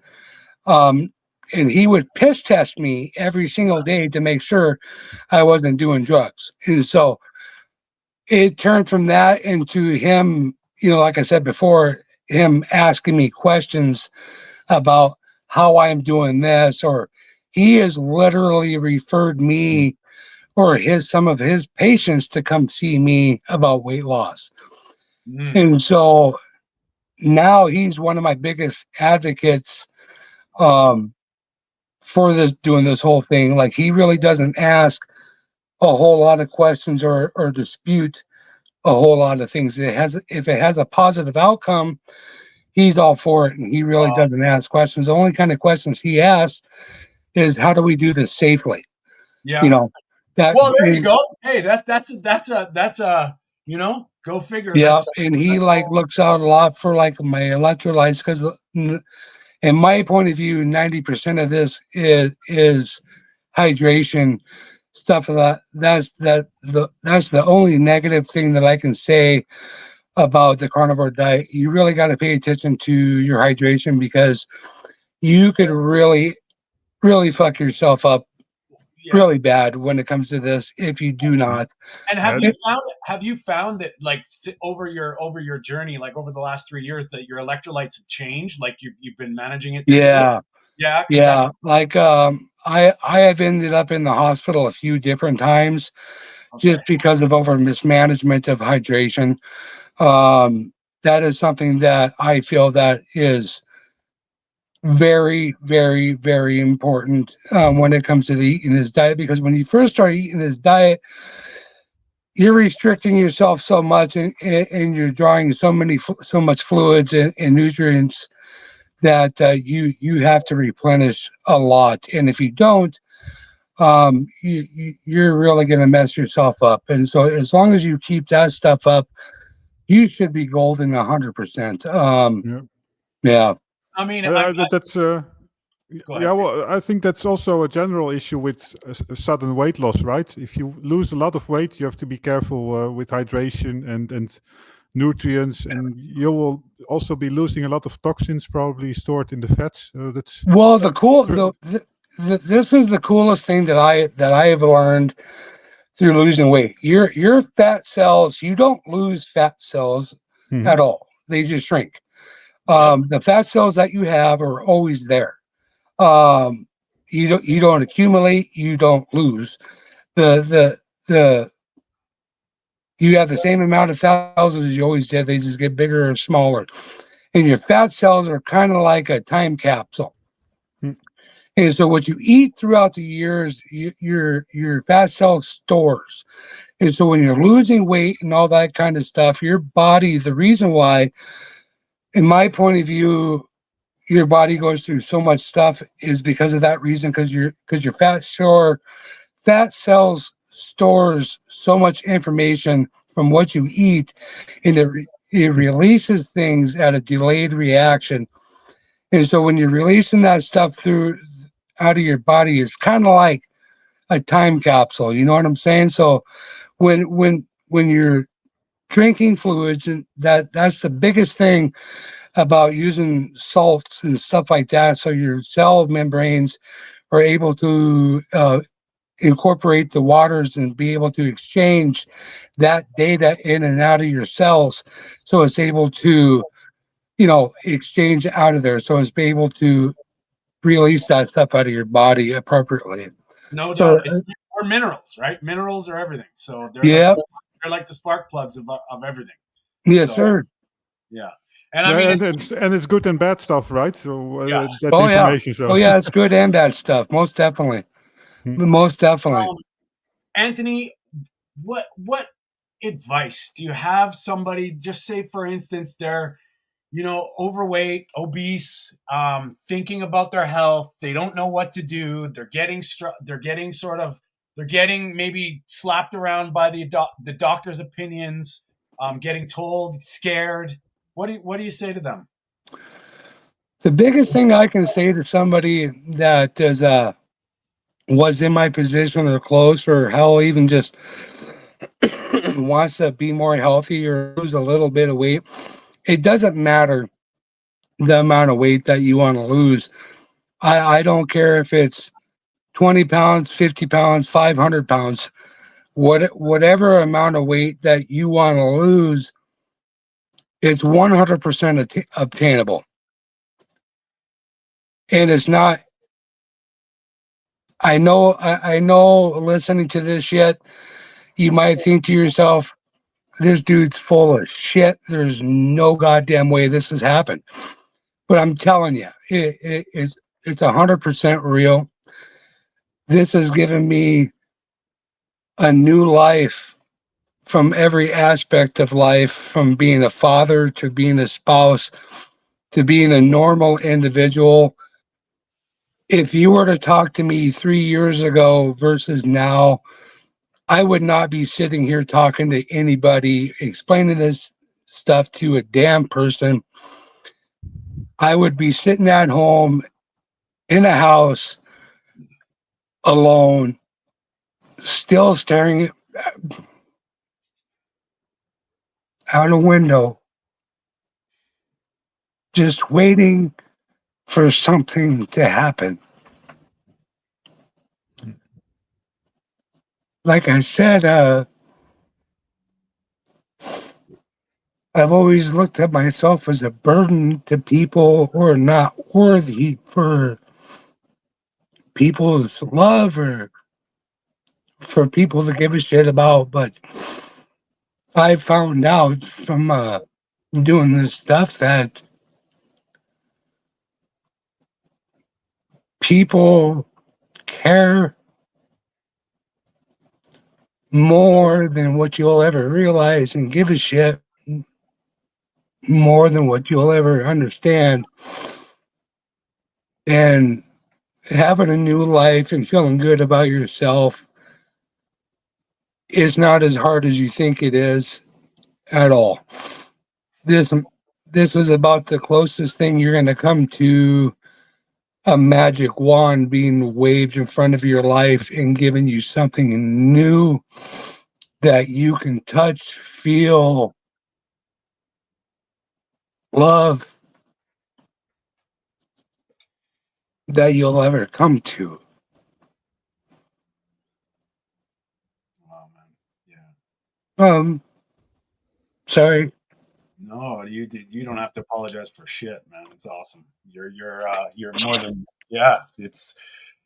And he would piss test me every single day to make sure I wasn't doing drugs. And so it turned from that into him, like I said before, him asking me questions about how I'm doing this, or he has literally referred me or some of his patients to come see me about weight loss. And so now he's one of my biggest advocates for this doing this whole thing. Like, he really doesn't ask a whole lot of questions or dispute a whole lot of things. If it has a positive outcome, he's all for it, and he really doesn't ask questions. The only kind of questions he asks is, how do we do this safely? Yeah. You know, that. Well, there you go. Hey, that's a go figure. Yeah, and he looks out a lot for my electrolytes, because in my point of view, 90% of this is hydration stuff. That's the only negative thing that I can say about the carnivore diet. You really got to pay attention to your hydration, because you could really fuck yourself up really bad when it comes to this if you do not. And have you found that over your journey, like over the last 3 years, that your electrolytes have changed? Like you've been managing it? Yeah. Yeah. Like I have ended up in the hospital a few different times just because of over mismanagement of hydration. That is something that I feel that is very, very, very important when it comes to eating this diet, because when you first start eating this diet, you're restricting yourself so much, and you're drawing so much fluids and nutrients that you have to replenish a lot. And if you don't, you're really going to mess yourself up. And so as long as you keep that stuff up, you should be golden 100%. Yeah. I mean, that's well, I think that's also a general issue with sudden weight loss, right? If you lose a lot of weight, you have to be careful with hydration and nutrients, and you will also be losing a lot of toxins probably stored in the fats. That's well, this is the coolest thing that I have learned through losing weight. Your fat cells, you don't lose fat cells at all. They just shrink. The fat cells that you have are always there. You don't accumulate, you don't lose. You have the same amount of fat cells as you always did. They just get bigger or smaller. And your fat cells are kind of like a time capsule. And so what you eat throughout the years, your fat cell stores. And so when you're losing weight and all that kind of stuff, your body, the reason why, in my point of view, your body goes through so much stuff is because of that reason, because your fat cells stores so much information from what you eat, and it releases things at a delayed reaction. And so when you're releasing that stuff out of your body, it's kind of like a time capsule. You know what I'm saying? So when you're drinking fluids, and that's the biggest thing about using salts and stuff like that, so your cell membranes are able to incorporate the waters and be able to exchange that data in and out of your cells, so it's able to exchange out of there, so it's able to release that stuff out of your body appropriately. No doubt. Or minerals, right? Minerals are everything. So they're like the spark plugs of everything. Yes, sir. Yeah. And I mean, it's good and bad stuff, right? So that information. So it's good and bad stuff. Most definitely. Most definitely. Anthony, what advice do you have? Somebody, just say, for instance, they're overweight, obese, thinking about their health. They don't know what to do. They're getting maybe slapped around by the doctor's opinions, getting told, scared. What do you say to them? The biggest thing I can say to somebody that was in my position or close, or hell, even just wants to be more healthy or lose a little bit of weight, it doesn't matter the amount of weight that you want to lose. I don't care if it's 20 pounds, 50 pounds, 500 pounds, whatever amount of weight that you want to lose, it's 100% obtainable. And it's not, I know listening to this yet, you might think to yourself, this dude's full of shit. There's no goddamn way this has happened. But I'm telling you, it's 100% real. this has given me a new life from every aspect of life, from being a father to being a spouse to being a normal individual. If you were to talk to me 3 years ago versus now, I would not be sitting here talking to anybody, explaining this stuff to a damn person. I would be sitting at home in a house alone, still staring out a window, just waiting for something to happen. Like I said, I've always looked at myself as a burden to people who are not worthy for people's love or for people to give a shit about. But I found out from doing this stuff that people care more than what you'll ever realize and give a shit more than what you'll ever understand. And having a new life and feeling good about yourself is not as hard as you think it is at all. This this is about the closest thing you're going to come to a magic wand being waved in front of your life and giving you something new that you can touch, feel, love, that you'll ever come to. Wow, man. Yeah. Sorry. No, you don't have to apologize for shit, man. It's awesome. You're more than yeah. It's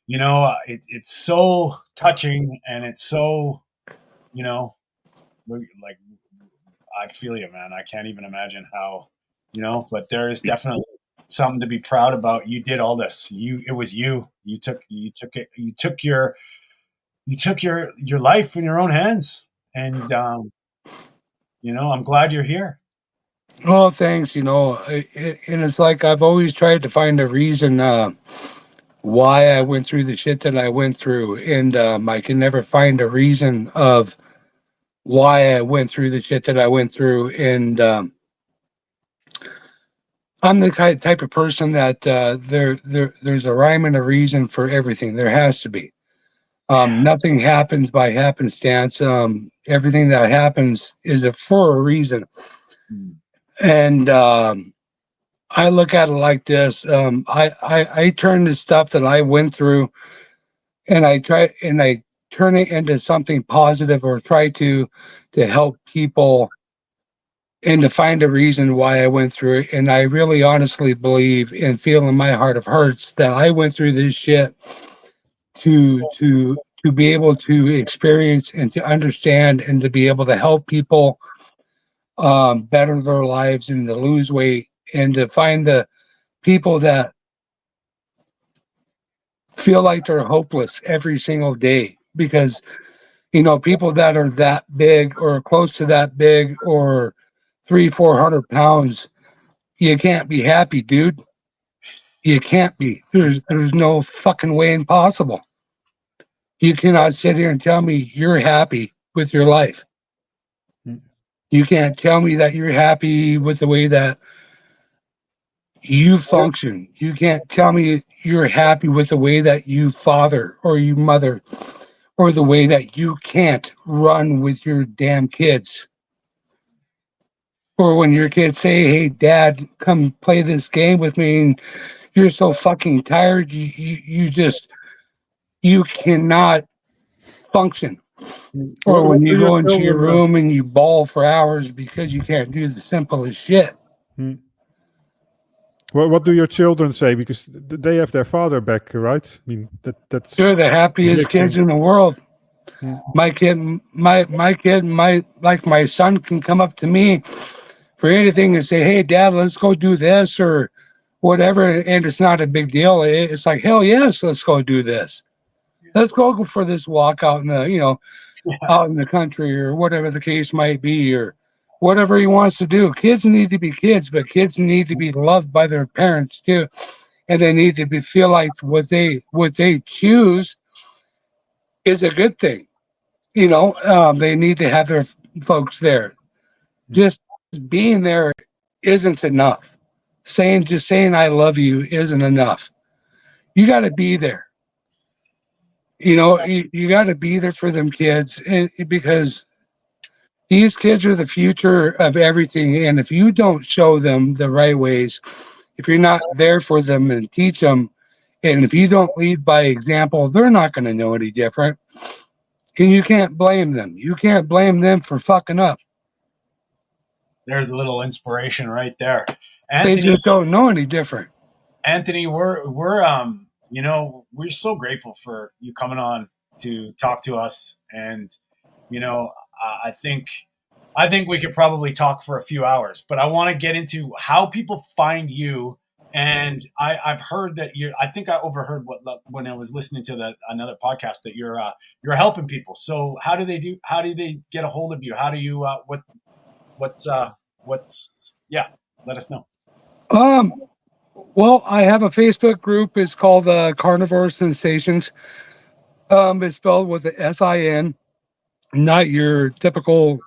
it's so touching and it's so like I feel you, man. I can't even imagine how but there is definitely something to be proud about. You did all this. It was you. You took it. You took your life in your own hands, and I'm glad you're here. Oh, thanks. And it's like I've always tried to find a reason why I went through the shit that I went through, and I can never find a reason of why I went through the shit that I went through. And I'm the type of person that there's a rhyme and a reason for everything. There has to be. Nothing happens by happenstance. Everything that happens is for a reason. And I look at it like this. I turn the stuff that I went through and I turn it into something positive or try to help people and to find a reason why I went through it. And I really honestly believe and feel in my heart of hearts that I went through this shit to be able to experience and to understand and to be able to help people better their lives and to lose weight and to find the people that feel like they're hopeless every single day because people that are that big or close to that big or 300-400 pounds, you can't be happy, dude. You can't be. There's no fucking way impossible. You cannot sit here and tell me you're happy with your life. You can't tell me that you're happy with the way that you function. You can't tell me you're happy with the way that you father or you mother or the way that you can't run with your damn kids. Or when your kids say, "Hey, Dad, come play this game with me," and you're so fucking tired, you cannot function. Or when What do you your go into your children? room and you bawl for hours because you can't do the simplest shit. What do your children say? Because they have their father back, right? I mean, that's They're the happiest big kids thing. in the world. My kid, my son can come up to me for anything and say, "Hey, Dad, let's go do this," or whatever, and it's not a big deal. It's like, hell yes, let's go do this. Yeah. let's go for this walk out in the, Yeah. out in the country or whatever the case might be, or whatever he wants to do. Kids need to be kids, but kids need to be loved by their parents too. And they need to be feel like what they choose is a good thing. They need to have their folks there. Just being there isn't enough. Saying I love you isn't enough. You got to be there. You got to be there for them kids, and because these kids are the future of everything. And if you don't show them the right ways, if you're not there for them and teach them, and if you don't lead by example, they're not going to know any different. And you can't blame them. You can't blame them for fucking up. There's a little inspiration right there. They Anthony, just don't know any different. Anthony, we're so grateful for you coming on to talk to us, and I think we could probably talk for a few hours, but I want to get into how people find you. And I've heard that I think I overheard when I was listening to another podcast that you're helping people. So how do they get a hold of you? How do you yeah, let us know. Well, I have a Facebook group. It's called Carnivore Sinsations. It's spelled with the SIN, not your typical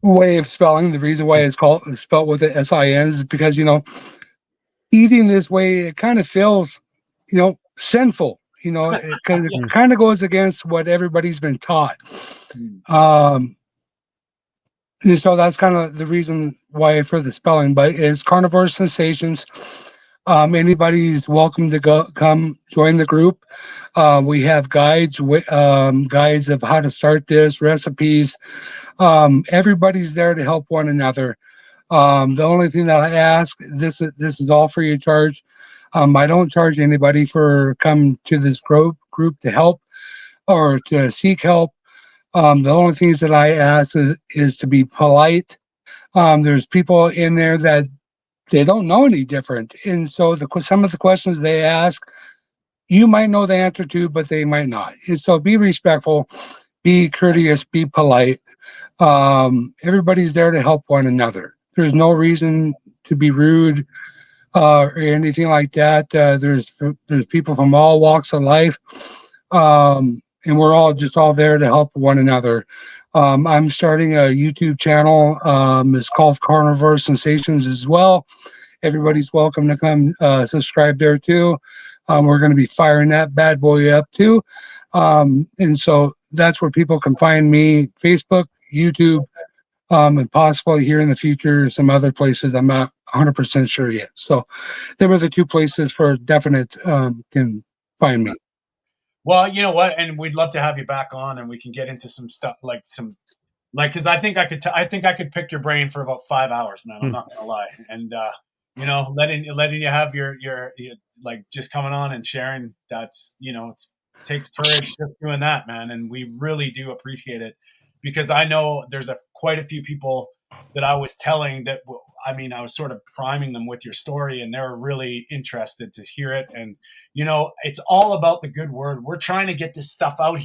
way of spelling. The reason why it's spelled with the SIN is because eating this way, it kind of feels sinful. Because it kind of goes against what everybody's been taught. And so that's kind of the reason why for the spelling, but it's Carnivore Sinsations. Anybody's welcome to come join the group. We have guides of how to start this, recipes. Everybody's there to help one another. The only thing that I ask, this is all free of charge. I don't charge anybody for come to this group to help or to seek help. The only things that I ask is to be polite. There's people in there that they don't know any different, and so some of the questions they ask, you might know the answer to, but they might not. And so be respectful, be courteous, be polite. Everybody's there to help one another. There's no reason to be rude or anything like that. There's people from all walks of life. And we're all there to help one another. I'm starting a YouTube channel. It's called Carnivore Sinsations as well. Everybody's welcome to come subscribe there too. We're going to be firing that bad boy up too. And so that's where people can find me: Facebook, YouTube, and possibly here in the future some other places. I'm not 100% sure yet. So there were the two places for definite can find me. Well, you know what, and we'd love to have you back on, and we can get into some stuff because I think I could pick your brain for about 5 hours, man. I'm not gonna lie, and letting you have your just coming on and sharing. That's it takes courage just doing that, man, and we really do appreciate it, because I know there's quite a few people that I was telling that. I was sort of priming them with your story, and they're really interested to hear it. And, it's all about the good word. We're trying to get this stuff out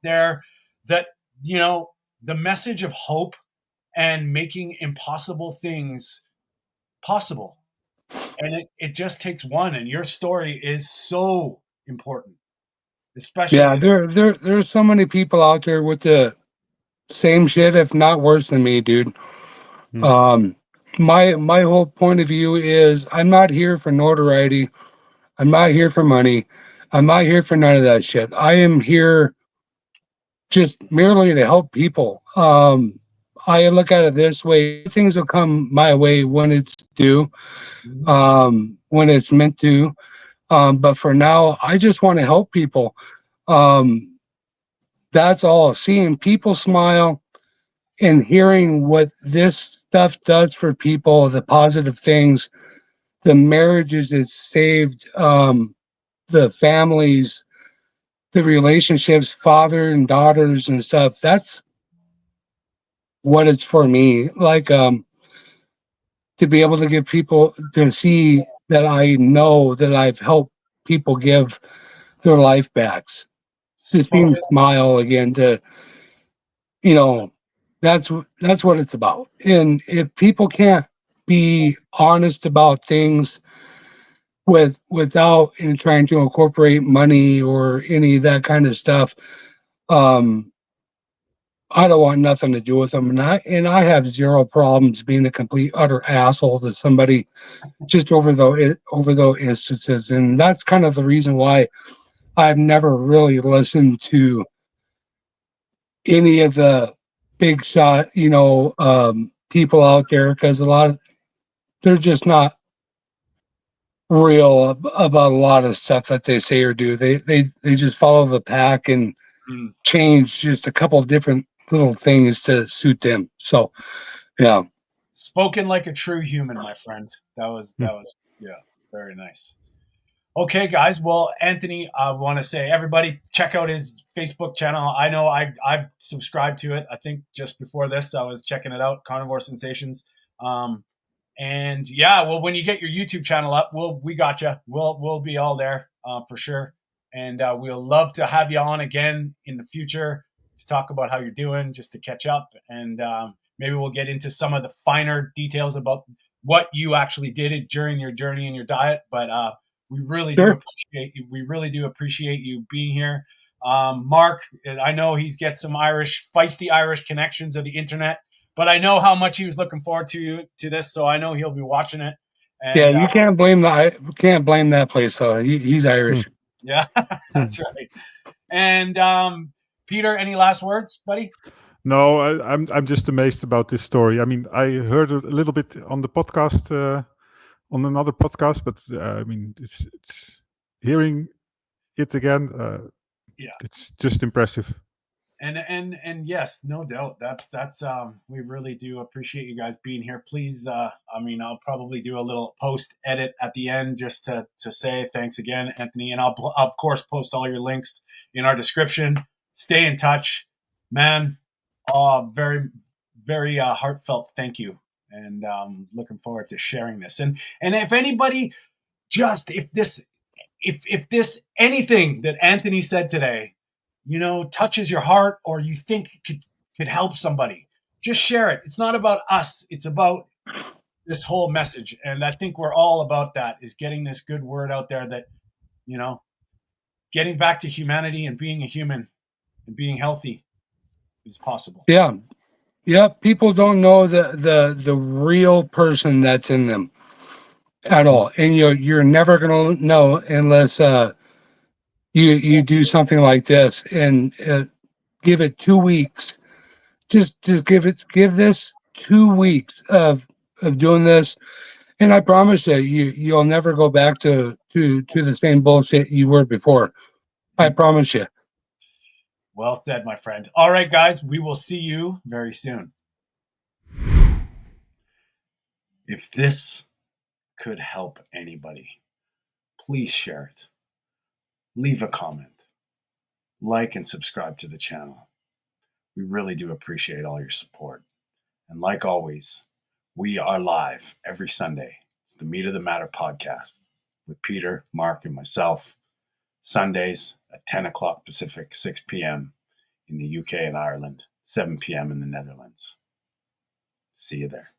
there that, the message of hope and making impossible things possible. And it just takes one. And your story is so important, especially. Yeah, there's so many people out there with the same shit, if not worse than me, dude. My whole point of view is I'm not here for notoriety. I'm not here for money. I'm not here for none of that shit. I am here just merely to help people. I look at it this way: things will come my way when it's due, when it's meant to. But for now, I just want to help people. That's all. Seeing people smile and hearing what this stuff does for people, the positive things, the marriages it's saved, the families, the relationships, father and daughters and stuff. That's what it's for me. Like, to be able to give people to see that I know that I've helped people give their life back. To see Spoken, them smile again, to, you know, that's what it's about. And if people can't be honest about things without trying to incorporate money or any of that kind of stuff, I don't want nothing to do with them. And I have zero problems being a complete utter asshole to somebody just over those instances. And that's kind of the reason why I've never really listened to any of the big shot, people out there, because they're just not real about a lot of stuff that they say or do. They just follow the pack and mm, change just a couple of different little things to suit them. So yeah. spoken like a true human, my friend. That was yeah, very nice. Okay, guys. Well, Anthony, I want to say everybody check out his Facebook channel. I know I've subscribed to it. I think just before this, I was checking it out, Carnivore Sinsations. And yeah, well, when you get your YouTube channel up, we got you. We'll be all there for sure. And we'll love to have you on again in the future to talk about how you're doing, just to catch up, and maybe we'll get into some of the finer details about what you actually did during your journey and your diet. But we really do Sure. appreciate you. We really do appreciate you being here. Mark, I know he's got some feisty Irish connections of the internet, but I know how much he was looking forward to this, so I know he'll be watching it. Yeah, And you can't blame that place. So he's Irish. yeah, that's right. And Peter, any last words, buddy? No, I'm just amazed about this story. I mean, I heard a little bit on the podcast, on another podcast, but I mean, it's hearing it again. Yeah. It's just impressive. And yes, no doubt that's we really do appreciate you guys being here. Please, I mean, I'll probably do a little post edit at the end just to say thanks again, Anthony, and I'll of course post all your links in our description. Stay in touch, man. Very very heartfelt thank you, and looking forward to sharing this. And if anybody, just if this anything that Anthony said today, touches your heart, or you think could help somebody, just share it. It's not about us. It's about this whole message. And I think we're all about that, is getting this good word out there that, getting back to humanity and being a human and being healthy is possible. Yeah. Yep. People don't know the real person that's in them at all. And you're never gonna know unless you do something like this and give it 2 weeks. Just give this 2 weeks of doing this, and I promise you'll never go back to the same bullshit you were before. I promise you. Well said, my friend. All right, guys, we will see you very soon. If this could help anybody, please share it. Leave a comment. Like and subscribe to the channel. We really do appreciate all your support. And like always, we are live every Sunday. It's the Meat of the Matter podcast with Peter, Mark, and myself. Sundays at 10 o'clock Pacific, 6 p.m. in the UK and Ireland, 7 p.m. in the Netherlands. See you there.